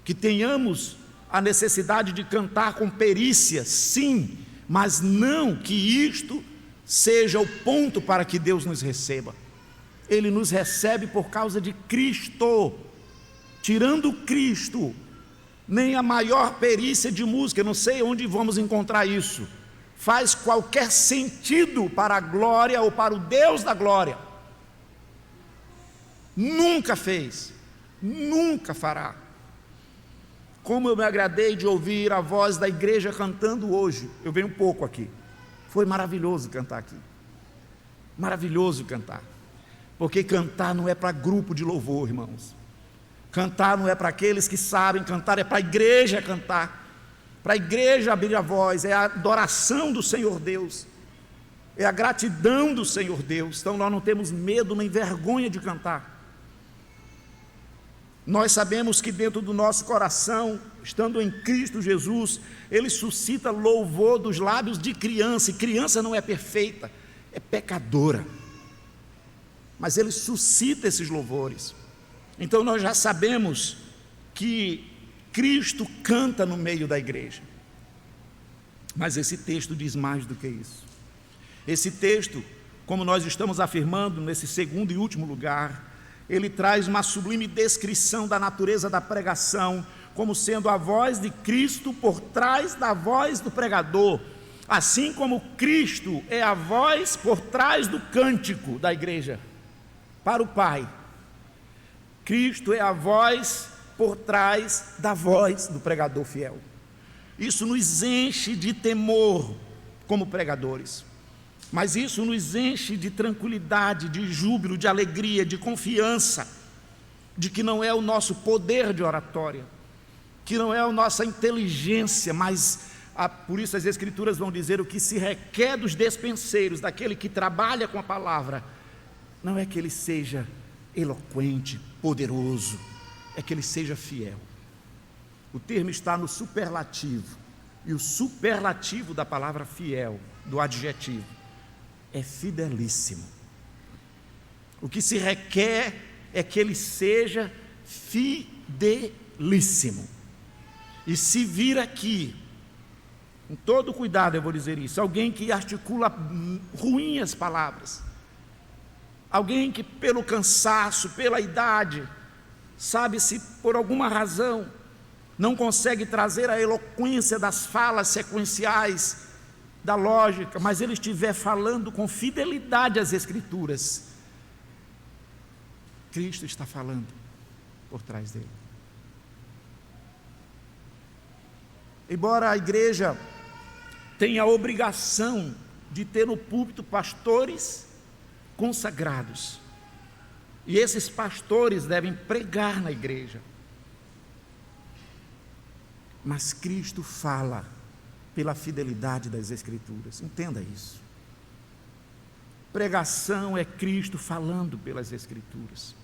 Que tenhamos a necessidade de cantar com perícia, sim, mas não que isto seja o ponto para que Deus nos receba. Ele nos recebe por causa de Cristo. Tirando Cristo, nem a maior perícia de música, não sei onde vamos encontrar isso, faz qualquer sentido para a glória ou para o Deus da glória. Nunca fez, nunca fará. Como eu me agradei de ouvir a voz da igreja cantando hoje. Eu venho um pouco aqui. Foi maravilhoso cantar aqui. Maravilhoso cantar. Porque cantar não é para grupo de louvor, irmãos. Cantar não é para aqueles que sabem cantar, é para a igreja cantar. Para a igreja abrir a voz, é a adoração do Senhor Deus. É a gratidão do Senhor Deus. Então nós não temos medo nem vergonha de cantar. Nós sabemos que dentro do nosso coração, estando em Cristo Jesus, Ele suscita louvor dos lábios de criança, e criança não é perfeita, é pecadora, mas Ele suscita esses louvores. Então nós já sabemos que Cristo canta no meio da igreja, mas esse texto diz mais do que isso. Esse texto, como nós estamos afirmando nesse segundo e último lugar, ele traz uma sublime descrição da natureza da pregação, como sendo a voz de Cristo por trás da voz do pregador, assim como Cristo é a voz por trás do cântico da igreja, para o Pai. Cristo é a voz por trás da voz do pregador fiel. Isso nos enche de temor como pregadores. Mas isso nos enche de tranquilidade, de júbilo, de alegria, de confiança, de que não é o nosso poder de oratória, que não é a nossa inteligência, mas por isso as Escrituras vão dizer: o que se requer dos despenseiros, daquele que trabalha com a palavra, não é que ele seja eloquente, poderoso, é que ele seja fiel. O termo está no superlativo, e o superlativo da palavra fiel, do adjetivo, é fidelíssimo. O que se requer é que ele seja fidelíssimo. E se vir aqui, com todo cuidado eu vou dizer isso, alguém que articula ruim as palavras, alguém que pelo cansaço, pela idade, sabe-se por alguma razão, não consegue trazer a eloquência das falas sequenciais, da lógica, mas ele estiver falando com fidelidade às Escrituras, Cristo está falando por trás dele. Embora a igreja tenha a obrigação de ter no púlpito pastores consagrados, e esses pastores devem pregar na igreja, mas Cristo fala pela fidelidade das Escrituras. Entenda isso. Pregação é Cristo falando pelas Escrituras.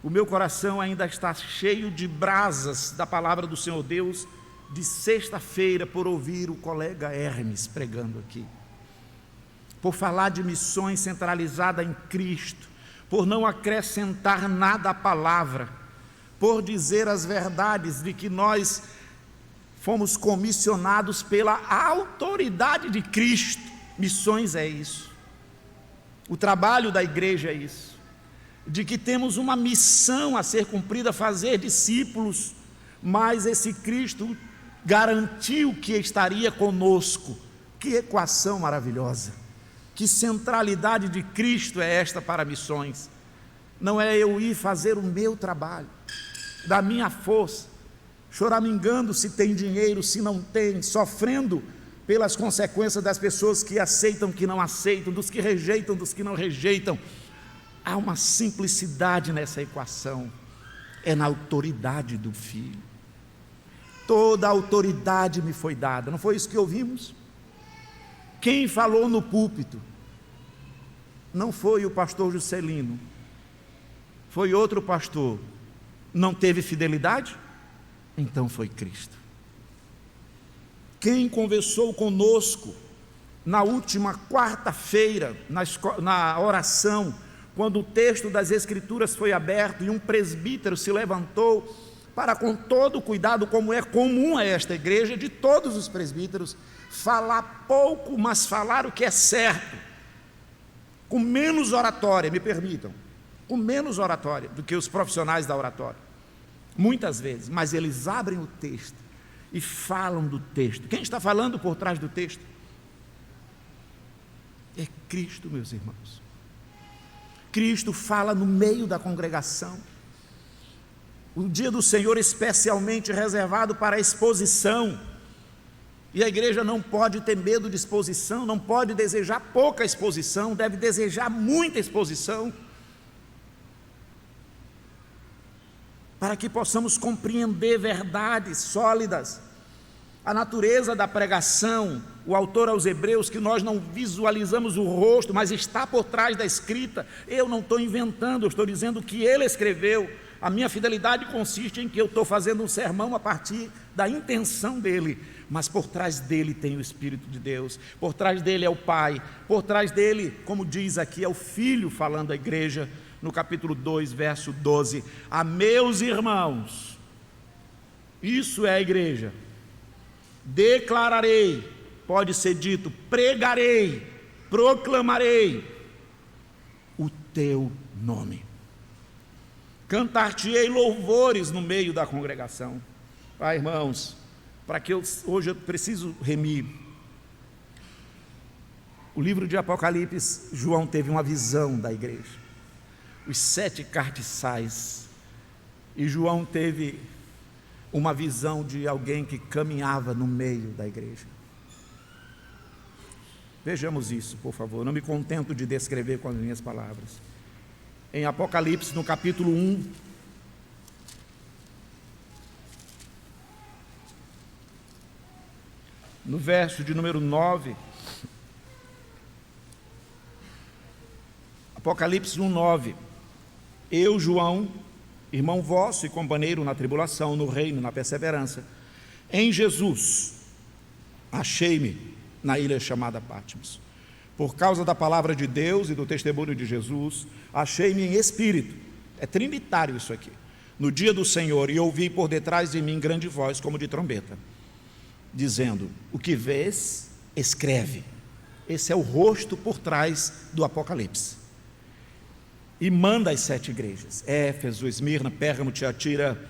O meu coração ainda está cheio de brasas da palavra do Senhor Deus de sexta-feira, por ouvir o colega Hermes pregando aqui, por falar de missões centralizada em Cristo, por não acrescentar nada à palavra, por dizer as verdades de que nós fomos comissionados pela autoridade de Cristo. Missões é isso. O trabalho da igreja é isso. De que temos uma missão a ser cumprida, fazer discípulos, mas esse Cristo garantiu que estaria conosco. Que equação maravilhosa. Que centralidade de Cristo é esta para missões. Não é eu ir fazer o meu trabalho, da minha força, choramingando se tem dinheiro, se não tem, sofrendo pelas consequências das pessoas que aceitam, que não aceitam, dos que rejeitam, dos que não rejeitam. Há uma simplicidade nessa equação, é na autoridade do Filho. Toda a autoridade me foi dada, não foi isso que ouvimos? Quem falou no púlpito não foi o pastor Juscelino, foi outro pastor. Não teve fidelidade? Então foi Cristo. Quem conversou conosco na última quarta-feira, na oração, quando o texto das Escrituras foi aberto e um presbítero se levantou para com todo cuidado, como é comum a esta igreja, de todos os presbíteros, falar pouco, mas falar o que é certo, com menos oratória, me permitam, com menos oratória do que os profissionais da oratória, muitas vezes, mas eles abrem o texto e falam do texto. Quem está falando por trás do texto? É Cristo, meus irmãos. Cristo fala no meio da congregação. O dia do Senhor especialmente reservado para a exposição, e a igreja não pode ter medo de exposição, não pode desejar pouca exposição, deve desejar muita exposição, para que possamos compreender verdades sólidas. A natureza da pregação, o autor aos Hebreus, que nós não visualizamos o rosto, mas está por trás da escrita. Eu não estou inventando, eu estou dizendo o que ele escreveu. A minha fidelidade consiste em que eu estou fazendo um sermão a partir da intenção dele, mas por trás dele tem o Espírito de Deus, por trás dele é o Pai, por trás dele, como diz aqui, é o Filho falando à igreja, no capítulo 2, verso 12, a meus irmãos, isso é a igreja, declararei, pode ser dito, pregarei, proclamarei o teu nome, cantar-te-ei louvores no meio da congregação. Pai, irmãos, para que hoje eu preciso remir, o livro de Apocalipse, João teve uma visão da igreja, os 7 cartiçais, e João teve uma visão de alguém que caminhava no meio da igreja. Vejamos isso, por favor, não me contento de descrever com as minhas palavras. Em Apocalipse, no capítulo 1, no verso de número 9, Apocalipse 1, 9, eu, João, irmão vosso e companheiro na tribulação, no reino, na perseverança, em Jesus, achei-me na ilha chamada Patmos. Por causa da palavra de Deus e do testemunho de Jesus, achei-me em espírito, é trinitário isso aqui, no dia do Senhor, e ouvi por detrás de mim grande voz como de trombeta, dizendo, o que vês, escreve. Esse é o rosto por trás do Apocalipse. E manda às 7 igrejas, Éfeso, Esmirna, Pérgamo, Tiatira,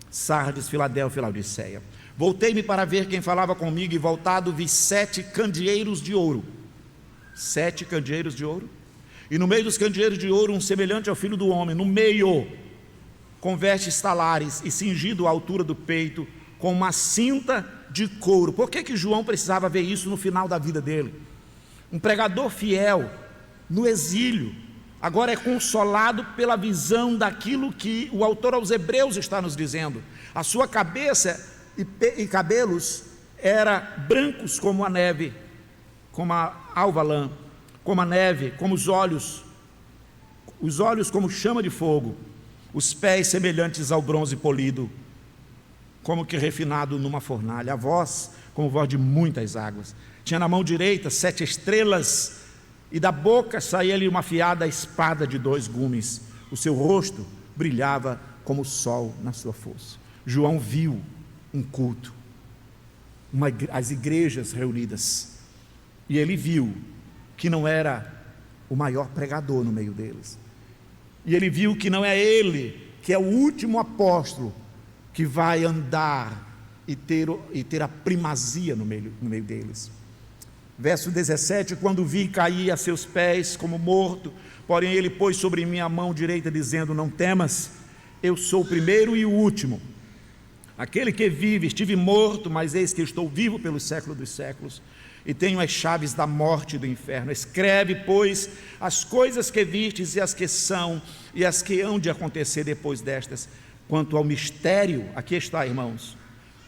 Sardes, Filadélfia e Laodiceia. Voltei-me para ver quem falava comigo, e voltado vi 7 candeeiros de ouro. 7 candeeiros de ouro. E no meio dos candeeiros de ouro, um semelhante ao Filho do Homem, no meio, com vestes talares e cingido à altura do peito, com uma cinta de couro. Por que João precisava ver isso no final da vida dele? Um pregador fiel, no exílio, agora é consolado pela visão daquilo que o autor aos Hebreus está nos dizendo. A sua cabeça e cabelos eram brancos como a neve, como a alva lã, como a neve, como os olhos como chama de fogo, os pés semelhantes ao bronze polido, como que refinado numa fornalha, a voz como voz de muitas águas. Tinha na mão direita 7 estrelas, e da boca saía-lhe uma afiada espada de 2 gumes. O seu rosto brilhava como o sol na sua força. João viu um culto, as igrejas reunidas, e ele viu que não era o maior pregador no meio deles, e ele viu que não é ele que é o último apóstolo que vai andar e ter a primazia no meio deles. Verso 17, quando vi, caí a seus pés como morto, porém ele pôs sobre mim a mão direita, dizendo, não temas, eu sou o primeiro e o último, aquele que vive. Estive morto, mas eis que estou vivo pelos séculos dos séculos, e tenho as chaves da morte e do inferno. Escreve, pois, as coisas que vistes, e as que são, e as que hão de acontecer depois destas. Quanto ao mistério, aqui está, irmãos,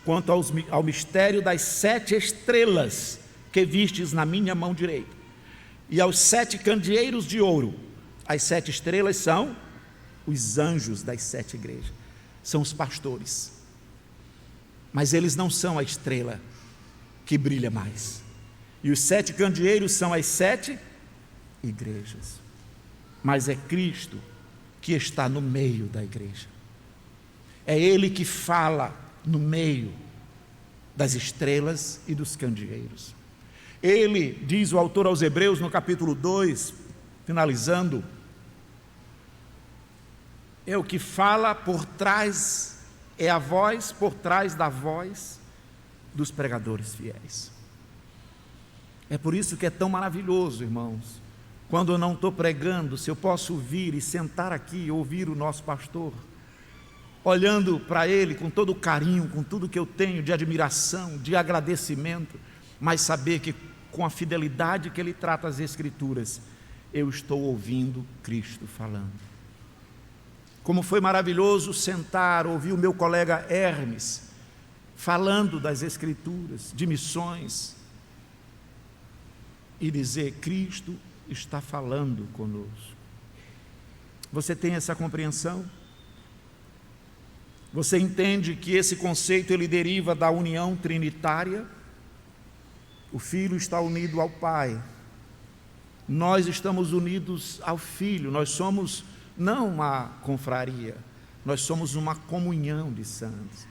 quanto ao mistério das 7 estrelas que vistes na minha mão direita, e aos 7 candeeiros de ouro, as 7 estrelas são os anjos das 7 igrejas, são os pastores, mas eles não são a estrela que brilha mais, e os 7 candeeiros são as 7 igrejas, mas é Cristo que está no meio da igreja. É Ele que fala no meio das estrelas e dos candeeiros. Ele, diz o autor aos Hebreus no capítulo 2, finalizando, é o que fala por trás, é a voz por trás da voz dos pregadores fiéis. É por isso que é tão maravilhoso, irmãos, quando eu não estou pregando, se eu posso vir e sentar aqui e ouvir o nosso pastor, olhando para ele com todo o carinho, com tudo que eu tenho de admiração, de agradecimento, mas saber que com a fidelidade que ele trata as Escrituras, eu estou ouvindo Cristo falando. Como foi maravilhoso sentar, ouvir o meu colega Hermes falando das Escrituras, de missões, e dizer: Cristo está falando conosco. Você tem essa compreensão? Você entende que esse conceito ele deriva da união trinitária? O Filho está unido ao Pai, nós estamos unidos ao Filho, nós somos não uma confraria, nós somos uma comunhão de santos.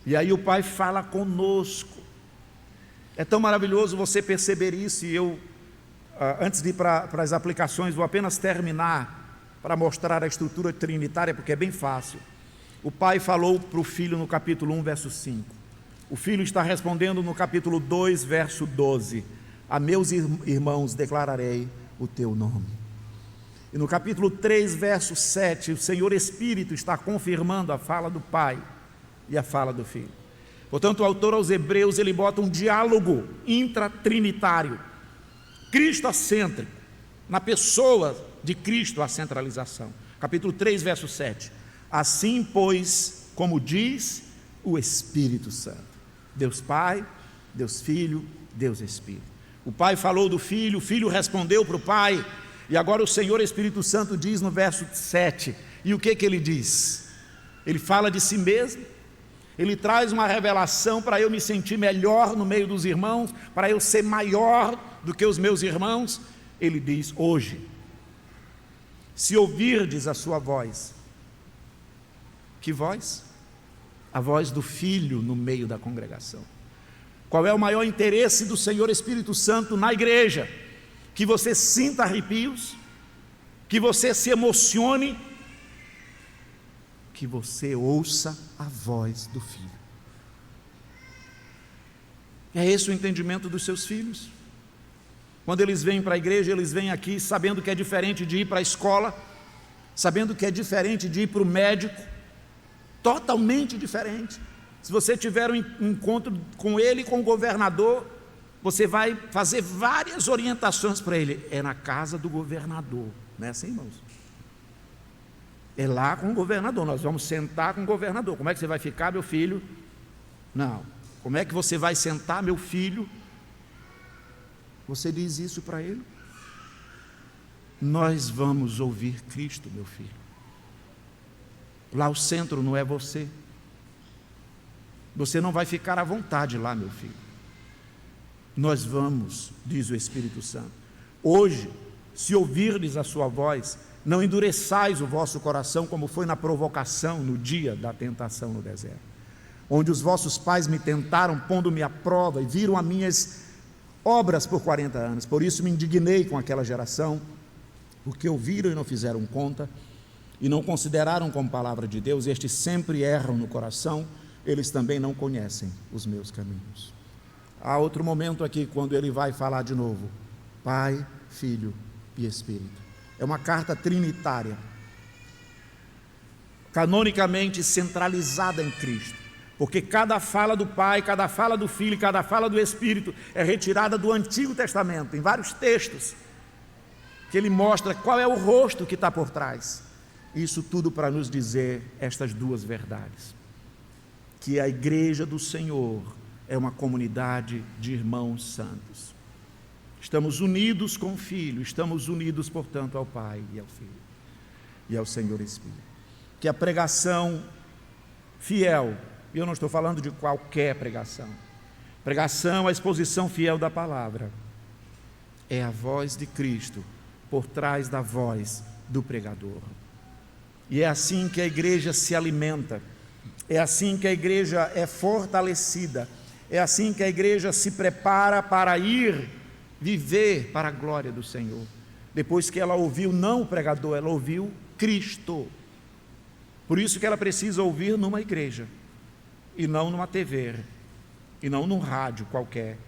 E aí o Pai fala conosco. É tão maravilhoso você perceber isso. E eu, antes de ir para as aplicações, vou apenas terminar para mostrar a estrutura trinitária, porque é bem fácil. O Pai falou para o Filho no capítulo 1, verso 5. O Filho está respondendo no capítulo 2, verso 12. A meus irmãos declararei o teu nome. E no capítulo 3, verso 7, o Senhor Espírito está confirmando a fala do Pai e a fala do Filho. Portanto, o autor aos Hebreus, ele bota um diálogo intratrinitário, cristocêntrico, na pessoa de Cristo a centralização. Capítulo 3, verso 7. Assim, pois, como diz o Espírito Santo, Deus Pai, Deus Filho, Deus Espírito. O Pai falou do Filho, o Filho respondeu para o Pai, e agora o Senhor Espírito Santo diz no verso 7, e o que ele diz? Ele fala de si mesmo, ele traz uma revelação para eu me sentir melhor no meio dos irmãos, para eu ser maior do que os meus irmãos. Ele diz: hoje, se ouvirdes a sua voz. Que voz? A voz do Filho no meio da congregação. Qual é o maior interesse do Senhor Espírito Santo na igreja? Que você sinta arrepios, que você se emocione, que você ouça a voz do Filho. É esse o entendimento dos seus filhos. Quando eles vêm para a igreja, eles vêm aqui sabendo que é diferente de ir para a escola, sabendo que é diferente de ir para o médico, totalmente diferente. Se você tiver um encontro com ele, com o governador, você vai fazer várias orientações para ele. É na casa do governador, não é assim, irmãos? É lá com o governador, nós vamos sentar com o governador. Como é que você vai ficar, meu filho? Não. Como é que você vai sentar, meu filho? Você diz isso para ele? Nós vamos ouvir Cristo, meu filho. Lá o centro não é você. Você não vai ficar à vontade lá, meu filho. Nós vamos, diz o Espírito Santo. Hoje, se ouvirdes a sua voz, não endureçais o vosso coração, como foi na provocação, no dia da tentação no deserto, onde os vossos pais me tentaram, pondo-me à prova, e viram as minhas obras por 40 anos. Por isso me indignei com aquela geração, porque ouviram e não fizeram conta, e não consideraram como palavra de Deus. Estes sempre erram no coração, eles também não conhecem os meus caminhos. Há outro momento aqui, quando ele vai falar de novo: Pai, Filho e Espírito. É uma carta trinitária, canonicamente centralizada em Cristo, porque cada fala do Pai, cada fala do Filho, cada fala do Espírito é retirada do Antigo Testamento, em vários textos, que ele mostra qual é o rosto que está por trás. Isso tudo para nos dizer estas duas verdades: que a igreja do Senhor é uma comunidade de irmãos santos. Estamos unidos com o Filho, estamos unidos, portanto, ao Pai e ao Filho e ao Senhor Espírito. Que a pregação fiel, e eu não estou falando de qualquer pregação, a exposição fiel da palavra, é a voz de Cristo por trás da voz do pregador. E é assim que a igreja se alimenta, é assim que a igreja é fortalecida, é assim que a igreja se prepara para ir viver para a glória do Senhor. Depois que ela ouviu não o pregador, ela ouviu Cristo. Por isso que ela precisa ouvir numa igreja, e não numa TV, e não num rádio qualquer.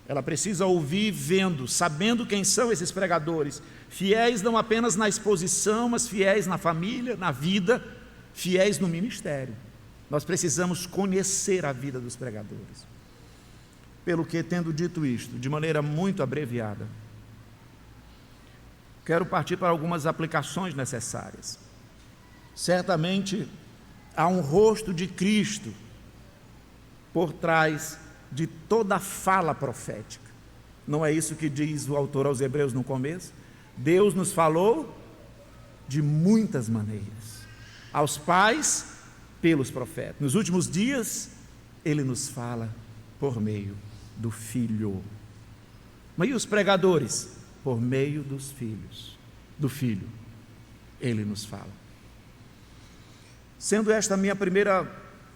Ela precisa ouvir vendo, sabendo quem são esses pregadores, fiéis não apenas na exposição, mas fiéis na família, na vida, fiéis no ministério. Nós precisamos conhecer a vida dos pregadores. Pelo que, tendo dito isto, de maneira muito abreviada, quero partir para algumas aplicações necessárias. Certamente há um rosto de Cristo por trás de toda a fala profética. Não é isso que diz o autor aos Hebreus no começo? Deus nos falou de muitas maneiras. Aos pais, pelos profetas. Nos últimos dias, Ele nos fala por meio do Filho. Mas e os pregadores? Por meio dos filhos, do Filho. Ele nos fala. Sendo esta a minha primeira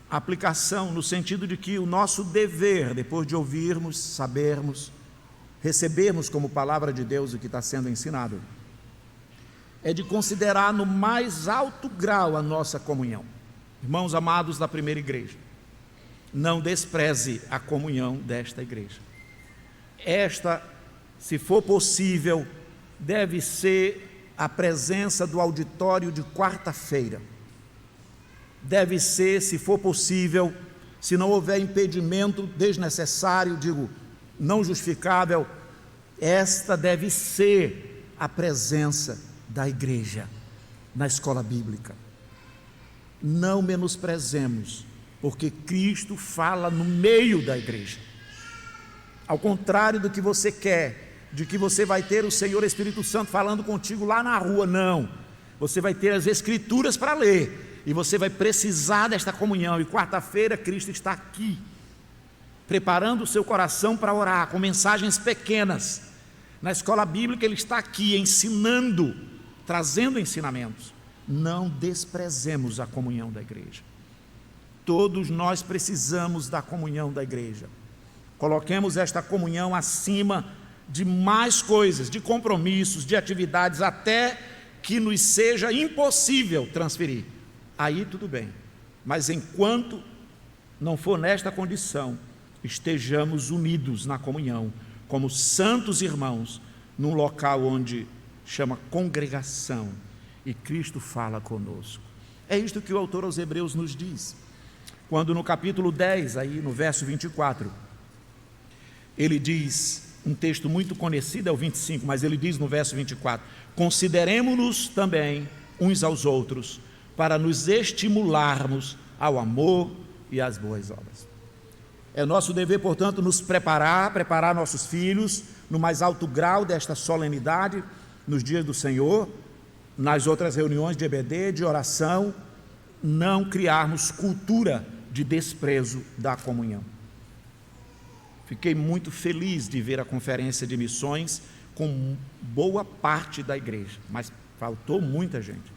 aplicação, no sentido de que o nosso dever, depois de ouvirmos, sabermos, recebermos como palavra de Deus o que está sendo ensinado, é de considerar no mais alto grau a nossa comunhão. Irmãos amados da primeira igreja, não despreze a comunhão desta igreja. Esta, se for possível, deve ser a presença do auditório de quarta-feira. Deve ser, se for possível, se não houver impedimento desnecessário, digo, não justificável, esta deve ser a presença da igreja na escola bíblica. Não menosprezemos, porque Cristo fala no meio da igreja. Ao contrário do que você quer, de que você vai ter o Senhor Espírito Santo falando contigo lá na rua, não. Você vai ter as Escrituras para ler, e você vai precisar desta comunhão, e quarta-feira Cristo está aqui, preparando o seu coração para orar, com mensagens pequenas. Na escola bíblica Ele está aqui, ensinando, trazendo ensinamentos. Não desprezemos a comunhão da igreja. Todos nós precisamos da comunhão da igreja. Coloquemos esta comunhão acima de mais coisas, de compromissos, de atividades, até que nos seja impossível transferir. Aí tudo bem, mas enquanto não for nesta condição, estejamos unidos na comunhão, como santos irmãos, num local onde chama congregação, e Cristo fala conosco. É isto que o autor aos Hebreus nos diz, quando no capítulo 10, aí no verso 24, ele diz, um texto muito conhecido, é o 25, mas ele diz no verso 24, consideremo-nos também uns aos outros, para nos estimularmos ao amor e às boas obras. É nosso dever, portanto, nos preparar nossos filhos no mais alto grau desta solenidade, nos dias do Senhor, nas outras reuniões de EBD, de oração, não criarmos cultura de desprezo da comunhão. Fiquei muito feliz de ver a conferência de missões com boa parte da igreja, mas faltou muita gente.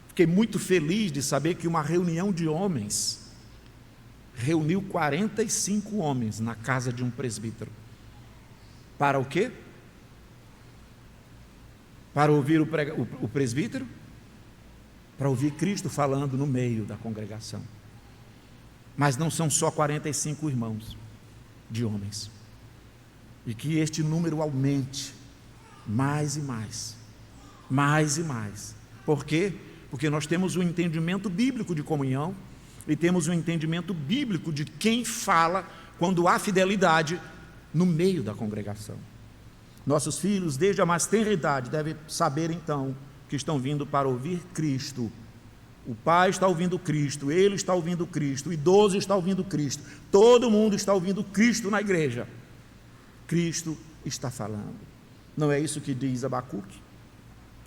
Fiquei muito feliz de saber que uma reunião de homens reuniu 45 homens na casa de um presbítero. Para o quê? Para ouvir o presbítero? Para ouvir Cristo falando no meio da congregação. Mas não são só 45 irmãos de homens. E que este número aumente mais e mais. Mais e mais. Por quê? Porque nós temos um entendimento bíblico de comunhão e temos um entendimento bíblico de quem fala quando há fidelidade no meio da congregação. Nossos filhos, desde a mais tenra idade, devem saber então que estão vindo para ouvir Cristo. O pai está ouvindo Cristo, ele está ouvindo Cristo, o idoso está ouvindo Cristo, todo mundo está ouvindo Cristo na igreja. Cristo está falando. Não é isso que diz Abacuque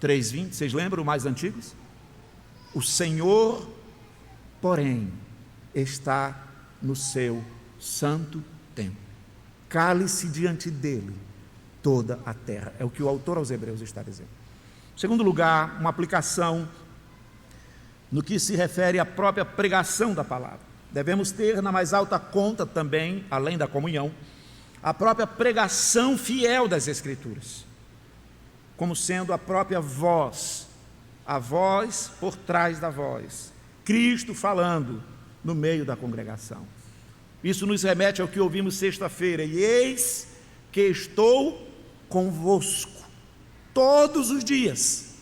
3:20, vocês lembram, mais antigos? O Senhor, porém, está no seu santo templo. Cale-se diante dele toda a terra. É o que o autor aos Hebreus está dizendo. Em segundo lugar, uma aplicação no que se refere à própria pregação da palavra. Devemos ter na mais alta conta também, além da comunhão, a própria pregação fiel das Escrituras, como sendo a própria voz, a voz por trás da voz, Cristo falando no meio da congregação. Isso nos remete ao que ouvimos sexta-feira: e eis que estou convosco todos os dias,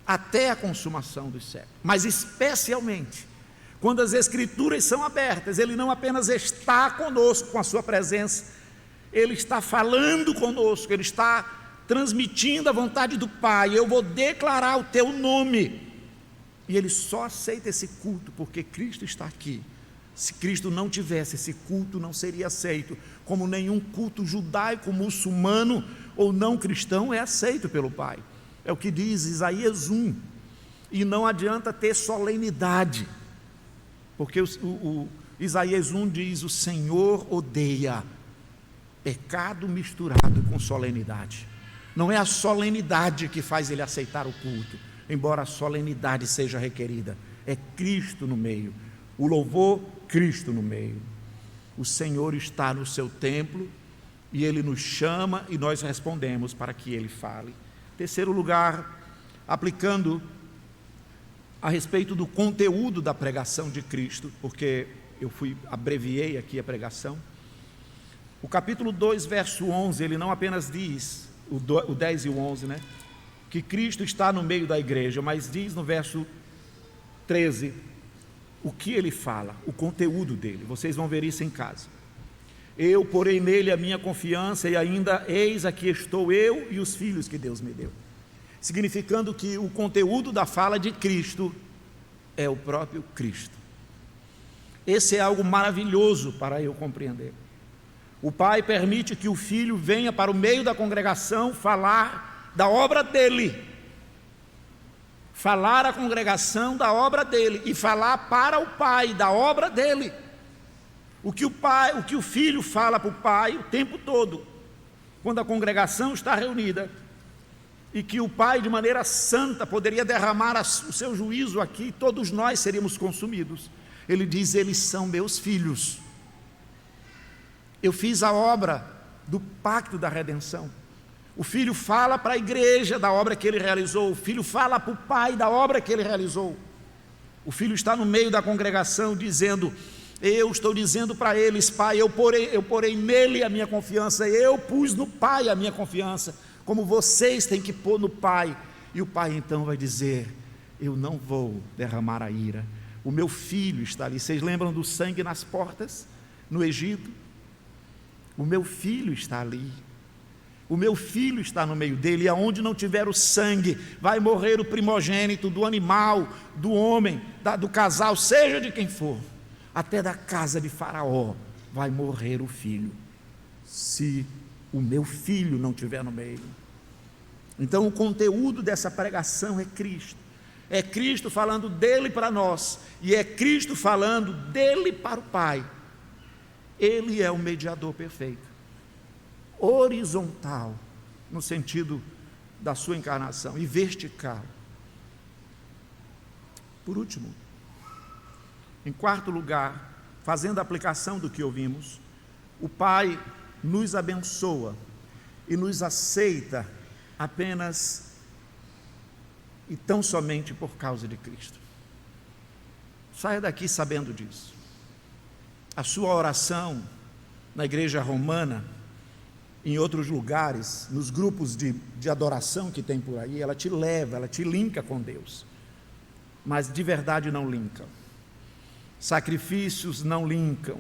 até a consumação dos séculos. Mas especialmente quando as Escrituras são abertas, Ele não apenas está conosco com a sua presença, Ele está falando conosco, Ele está transmitindo a vontade do Pai. Eu vou declarar o teu nome, e Ele só aceita esse culto porque Cristo está aqui. Se Cristo não tivesse, esse culto não seria aceito, como nenhum culto judaico, muçulmano ou não cristão é aceito pelo Pai. É o que diz Isaías 1. E não adianta ter solenidade, porque o Isaías 1 diz: o Senhor odeia pecado misturado com solenidade. Não é a solenidade que faz Ele aceitar o culto, embora a solenidade seja requerida. É Cristo no meio, o louvor, Cristo no meio. O Senhor está no seu templo e Ele nos chama e nós respondemos para que Ele fale. Terceiro lugar, aplicando a respeito do conteúdo da pregação de Cristo, porque eu abreviei aqui a pregação. O capítulo 2, verso 11, ele não apenas diz, o 10 e o 11, que Cristo está no meio da igreja, mas diz no verso 13, o que ele fala, o conteúdo dele. Vocês vão ver isso em casa. Eu porei nele a minha confiança, e ainda eis aqui estou eu e os filhos que Deus me deu. Significando que o conteúdo da fala de Cristo é o próprio Cristo. Esse é algo maravilhoso para eu compreender. O Pai permite que o Filho venha para o meio da congregação falar da obra dele, falar à congregação da obra dele e falar para o Pai da obra dele. O que o Filho fala para o Pai o tempo todo, quando a congregação está reunida, e que o Pai, de maneira santa, poderia derramar o seu juízo aqui, todos nós seríamos consumidos. Ele diz: eles são meus filhos. Eu fiz a obra do pacto da redenção. O Filho fala para a igreja da obra que ele realizou. O Filho fala para o Pai da obra que ele realizou. O Filho está no meio da congregação dizendo: eu estou dizendo para eles, Pai, eu porei nele a minha confiança, eu pus no Pai a minha confiança, como vocês têm que pôr no Pai. E o Pai então vai dizer: eu não vou derramar a ira, o meu Filho está ali. Vocês lembram do sangue nas portas, no Egito? O meu Filho está ali, o meu Filho está no meio dele, e aonde não tiver o sangue, vai morrer o primogênito do animal, do homem, do casal, seja de quem for, até da casa de Faraó, vai morrer o filho, se o meu Filho não estiver no meio. Então o conteúdo dessa pregação é Cristo falando dele para nós, e é Cristo falando dele para o Pai. Ele é o mediador perfeito, horizontal, no sentido da sua encarnação, e vertical. Por último, em quarto lugar, fazendo a aplicação do que ouvimos, o Pai nos abençoa e nos aceita apenas e tão somente por causa de Cristo. Saia daqui sabendo disso. A sua oração na igreja romana, em outros lugares, nos grupos de adoração que tem por aí, ela te leva, ela te linka com Deus, mas de verdade não linkam. Sacrifícios não linkam,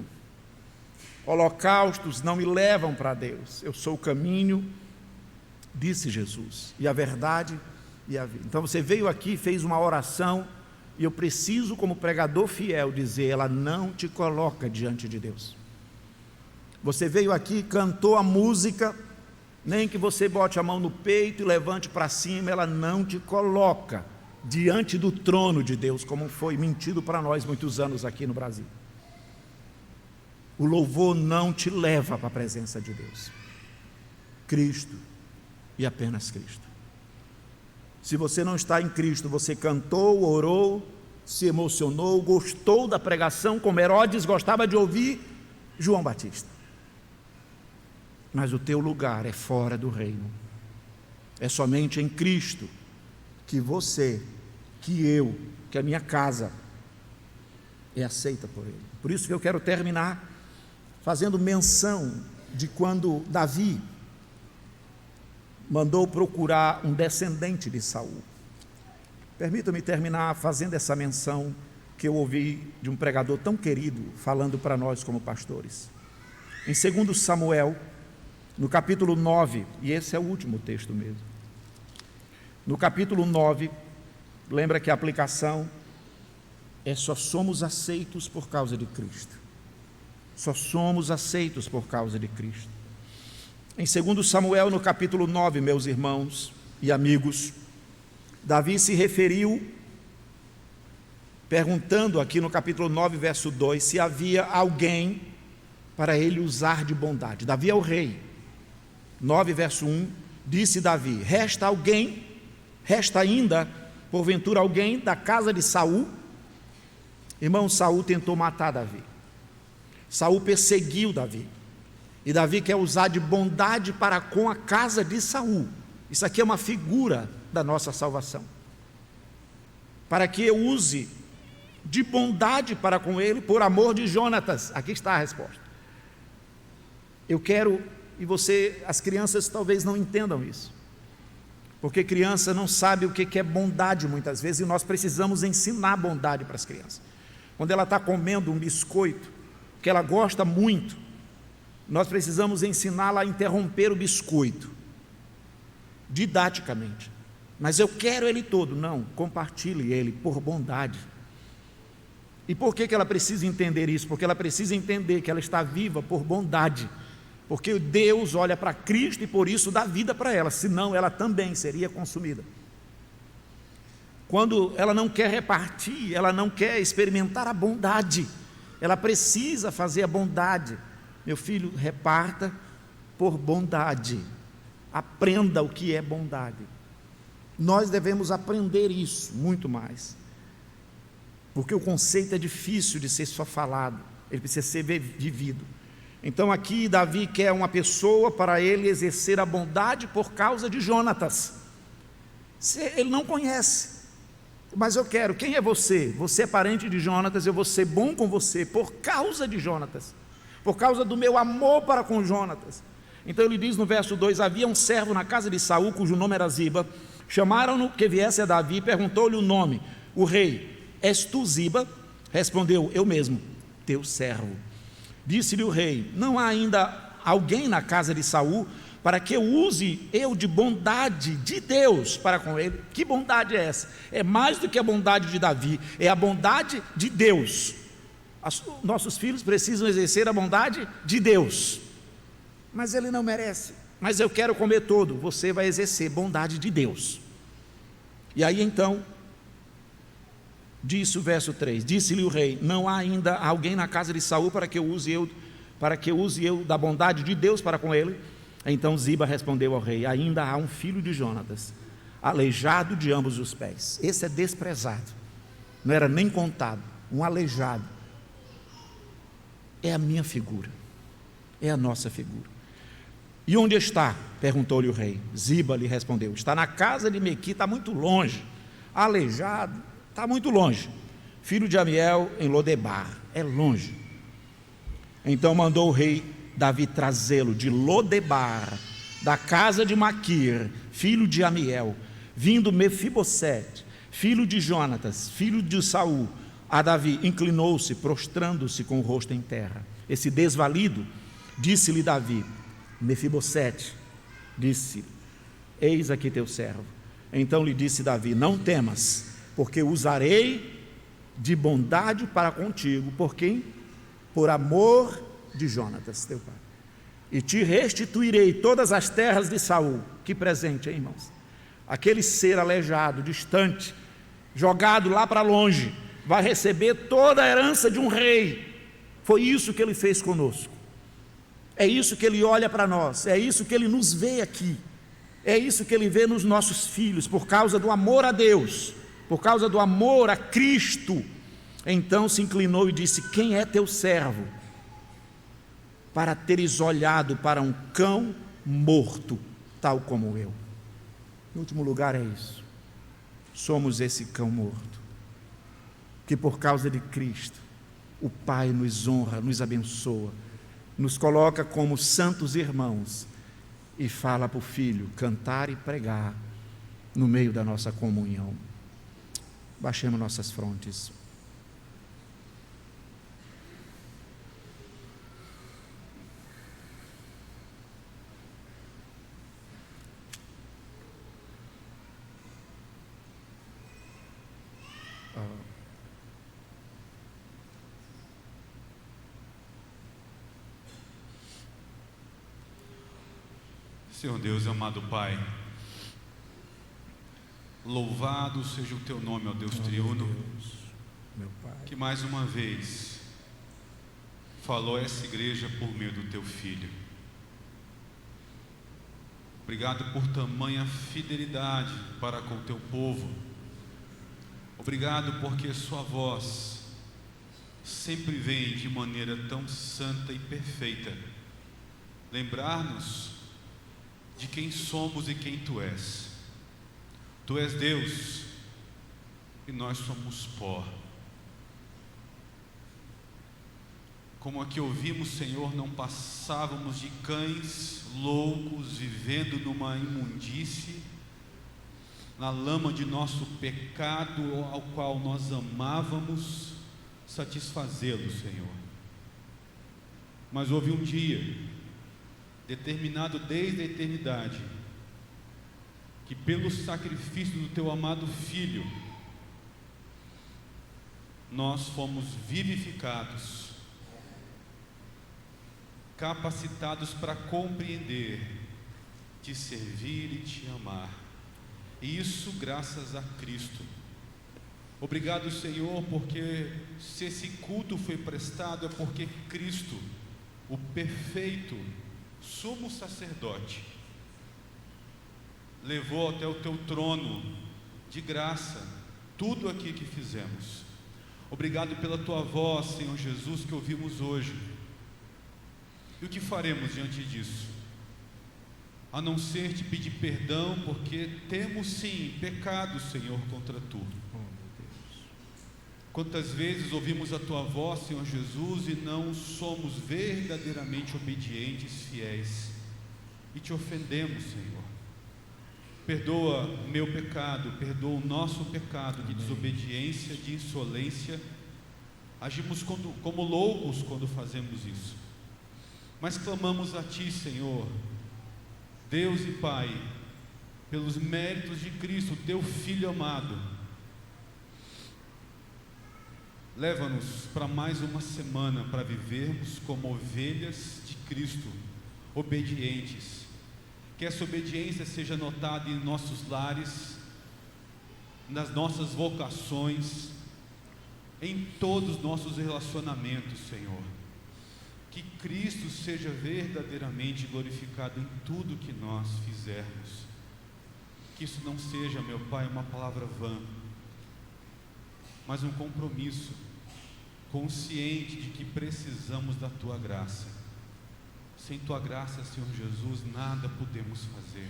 holocaustos não me levam para Deus. Eu sou o caminho, disse Jesus, e a verdade e a vida. Então você veio aqui, fez uma oração, e eu preciso, como pregador fiel, dizer: ela não te coloca diante de Deus. Você veio aqui, cantou a música, nem que você bote a mão no peito e levante para cima, ela não te coloca diante do trono de Deus, como foi mentido para nós muitos anos aqui no Brasil. O louvor não te leva para a presença de Deus. Cristo e apenas Cristo. Se você não está em Cristo, você cantou, orou, se emocionou, gostou da pregação, como Herodes gostava de ouvir João Batista. Mas o teu lugar é fora do reino. É somente em Cristo que você, que eu, que a minha casa é aceita por Ele. Por isso que eu quero terminar fazendo menção de quando Davi mandou procurar um descendente de Saul. Permita-me terminar fazendo essa menção que eu ouvi de um pregador tão querido, falando para nós como pastores. Em 2 Samuel, no capítulo 9, e esse é o último texto mesmo. No capítulo 9, lembra que a aplicação é: só somos aceitos por causa de Cristo. Só somos aceitos por causa de Cristo. Em 2 Samuel, no capítulo 9, meus irmãos e amigos, Davi se referiu, perguntando aqui no capítulo 9, verso 2, se havia alguém para ele usar de bondade. Davi é o rei. 9, verso 1, disse Davi: resta ainda, porventura, alguém da casa de Saul? Irmão, Saul tentou matar Davi. Saul perseguiu Davi. E Davi quer usar de bondade para com a casa de Saul. Isso aqui é uma figura da nossa salvação. Para que eu use de bondade para com ele, por amor de Jonatas. Aqui está a resposta. Eu quero, e as crianças talvez não entendam isso, porque criança não sabe o que é bondade muitas vezes, e nós precisamos ensinar bondade para as crianças. Quando ela está comendo um biscoito, que ela gosta muito, nós precisamos ensiná-la a interromper o biscoito, didaticamente. Mas eu quero ele todo. Não, compartilhe ele por bondade. E por que ela precisa entender isso? Porque ela precisa entender que ela está viva por bondade, porque Deus olha para Cristo e por isso dá vida para ela, senão ela também seria consumida. Quando ela não quer repartir, ela não quer experimentar a bondade, ela precisa fazer a bondade. Meu filho, reparta por bondade, aprenda o que é bondade. Nós devemos aprender isso muito mais, porque o conceito é difícil de ser só falado, ele precisa ser vivido. Então aqui Davi quer uma pessoa para ele exercer a bondade por causa de Jonatas. Ele não conhece, mas eu quero. Quem é você? Você é parente de Jonatas, eu vou ser bom com você por causa de Jonatas, por causa do meu amor para com Jonatas. Então ele diz no verso 2: havia um servo na casa de Saul, cujo nome era Ziba. Chamaram-no que viesse a Davi, perguntou-lhe o nome. O rei: és tu Ziba? Respondeu: eu mesmo, teu servo. Disse-lhe o rei: não há ainda alguém na casa de Saul para que eu use eu de bondade de Deus para com ele? Que bondade é essa? É mais do que a bondade de Davi, é a bondade de Deus. Nossos filhos precisam exercer a bondade de Deus, mas ele não merece. Mas eu quero comer todo. Você vai exercer bondade de Deus. E aí então disse o verso 3: disse-lhe o rei: não há ainda alguém na casa de Saul para que eu use eu da bondade de Deus para com ele? Então Ziba respondeu ao rei: ainda há um filho de Jonatas, aleijado de ambos os pés. Esse é desprezado, não era nem contado, um aleijado. É a minha figura, é a nossa figura. E onde está? Perguntou-lhe o rei. Ziba lhe respondeu: está na casa de Mequi, está muito longe, aleijado, está muito longe, filho de Amiel, em Lodebar, é longe. Então mandou o rei Davi trazê-lo de Lodebar, da casa de Maquir, filho de Amiel, vindo Mefibosete, filho de Jonatas, filho de Saul, a Davi. Inclinou-se, prostrando-se com o rosto em terra. Esse desvalido, disse-lhe Davi: Mefibosete. Disse: eis aqui teu servo. Então lhe disse Davi: não temas, porque usarei de bondade para contigo. Por quem? Por amor de Jonatas, teu pai. E te restituirei todas as terras de Saul. Que presente, hein, irmãos? Aquele ser aleijado, distante, jogado lá para longe, vai receber toda a herança de um rei. Foi isso que ele fez conosco. É isso que ele olha para nós, é isso que ele nos vê aqui, é isso que ele vê nos nossos filhos, por causa do amor a Deus. por causa do amor a Cristo, então se inclinou e disse: quem é teu servo para teres olhado para um cão morto, tal como eu? Em último lugar, é isso. Somos esse cão morto, que por causa de Cristo, o Pai nos honra, nos abençoa, nos coloca como santos irmãos e fala para o Filho cantar e pregar no meio da nossa comunhão. Baixemos nossas frontes. Senhor Deus, amado Pai, louvado seja o Teu nome, ó Deus triuno, Meu Pai, que mais uma vez falou a essa igreja por meio do Teu Filho. Obrigado por tamanha fidelidade para com o Teu povo. Obrigado porque Sua voz sempre vem de maneira tão santa e perfeita lembrar-nos de quem somos e quem Tu és. Tu és Deus e nós somos pó. Como aqui ouvimos, Senhor, não passávamos de cães loucos, vivendo numa imundície, na lama de nosso pecado, ao qual nós amávamos satisfazê-lo, Senhor. Mas houve um dia determinado desde a eternidade, que pelo sacrifício do Teu amado Filho, nós fomos vivificados, capacitados para compreender, Te servir e Te amar, e isso graças a Cristo. Obrigado, Senhor, porque se esse culto foi prestado é porque Cristo, o perfeito sumo sacerdote, levou até o Teu trono de graça tudo aqui que fizemos. Obrigado pela Tua voz, Senhor Jesus, que ouvimos hoje. E o que faremos diante disso? A não ser Te pedir perdão, porque temos sim pecado, Senhor, contra Tu. Quantas vezes ouvimos a Tua voz, Senhor Jesus, e não somos verdadeiramente obedientes, fiéis, e Te ofendemos, Senhor. Perdoa meu pecado, perdoa o nosso pecado de desobediência, de insolência. Agimos como loucos quando fazemos isso, mas clamamos a Ti, Senhor, Deus e Pai, pelos méritos de Cristo, Teu Filho amado. Leva-nos para mais uma semana para vivermos como ovelhas de Cristo, obedientes. Que essa obediência seja notada em nossos lares, nas nossas vocações, em todos os nossos relacionamentos, Senhor. Que Cristo seja verdadeiramente glorificado em tudo que nós fizermos. Que isso não seja, meu Pai, uma palavra vã, mas um compromisso, consciente de que precisamos da Tua graça. Sem Tua graça, Senhor Jesus, nada podemos fazer.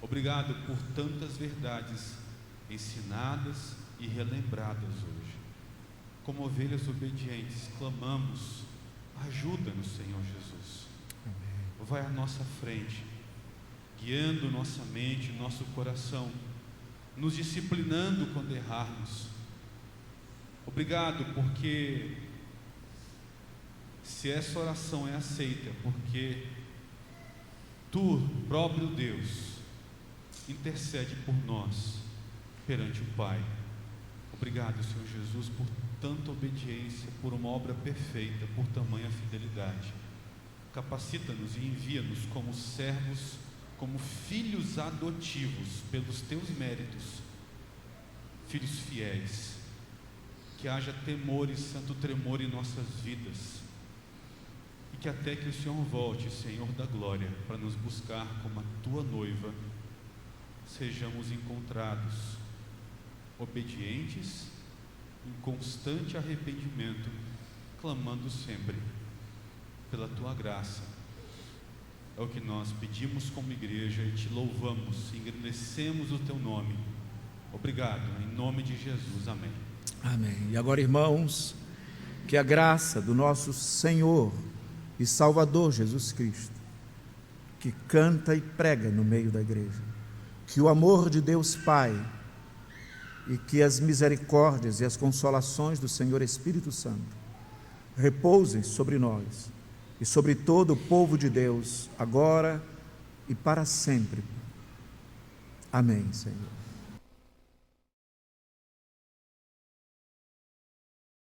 Obrigado por tantas verdades ensinadas e relembradas hoje. Como ovelhas obedientes, clamamos, ajuda-nos, Senhor Jesus. Amém. Vai à nossa frente, guiando nossa mente, nosso coração, nos disciplinando quando errarmos. Obrigado porque se essa oração é aceita, porque Tu, próprio Deus, intercede por nós perante o Pai. Obrigado, Senhor Jesus, por tanta obediência, por uma obra perfeita, por tamanha fidelidade. Capacita-nos e envia-nos como servos, como filhos adotivos, pelos Teus méritos, filhos fiéis. Que haja temor e santo tremor em nossas vidas, e que até que o Senhor volte, Senhor da glória, para nos buscar como a Tua noiva, sejamos encontrados obedientes, em constante arrependimento, clamando sempre pela Tua graça. É o que nós pedimos como igreja e Te louvamos, engrandecemos o Teu nome. Obrigado, em nome de Jesus, amém. Amém. E agora, irmãos, que a graça do nosso Senhor e Salvador Jesus Cristo, que canta e prega no meio da igreja, que o amor de Deus Pai e que as misericórdias e as consolações do Senhor Espírito Santo repousem sobre nós e sobre todo o povo de Deus, agora e para sempre. Amém, Senhor.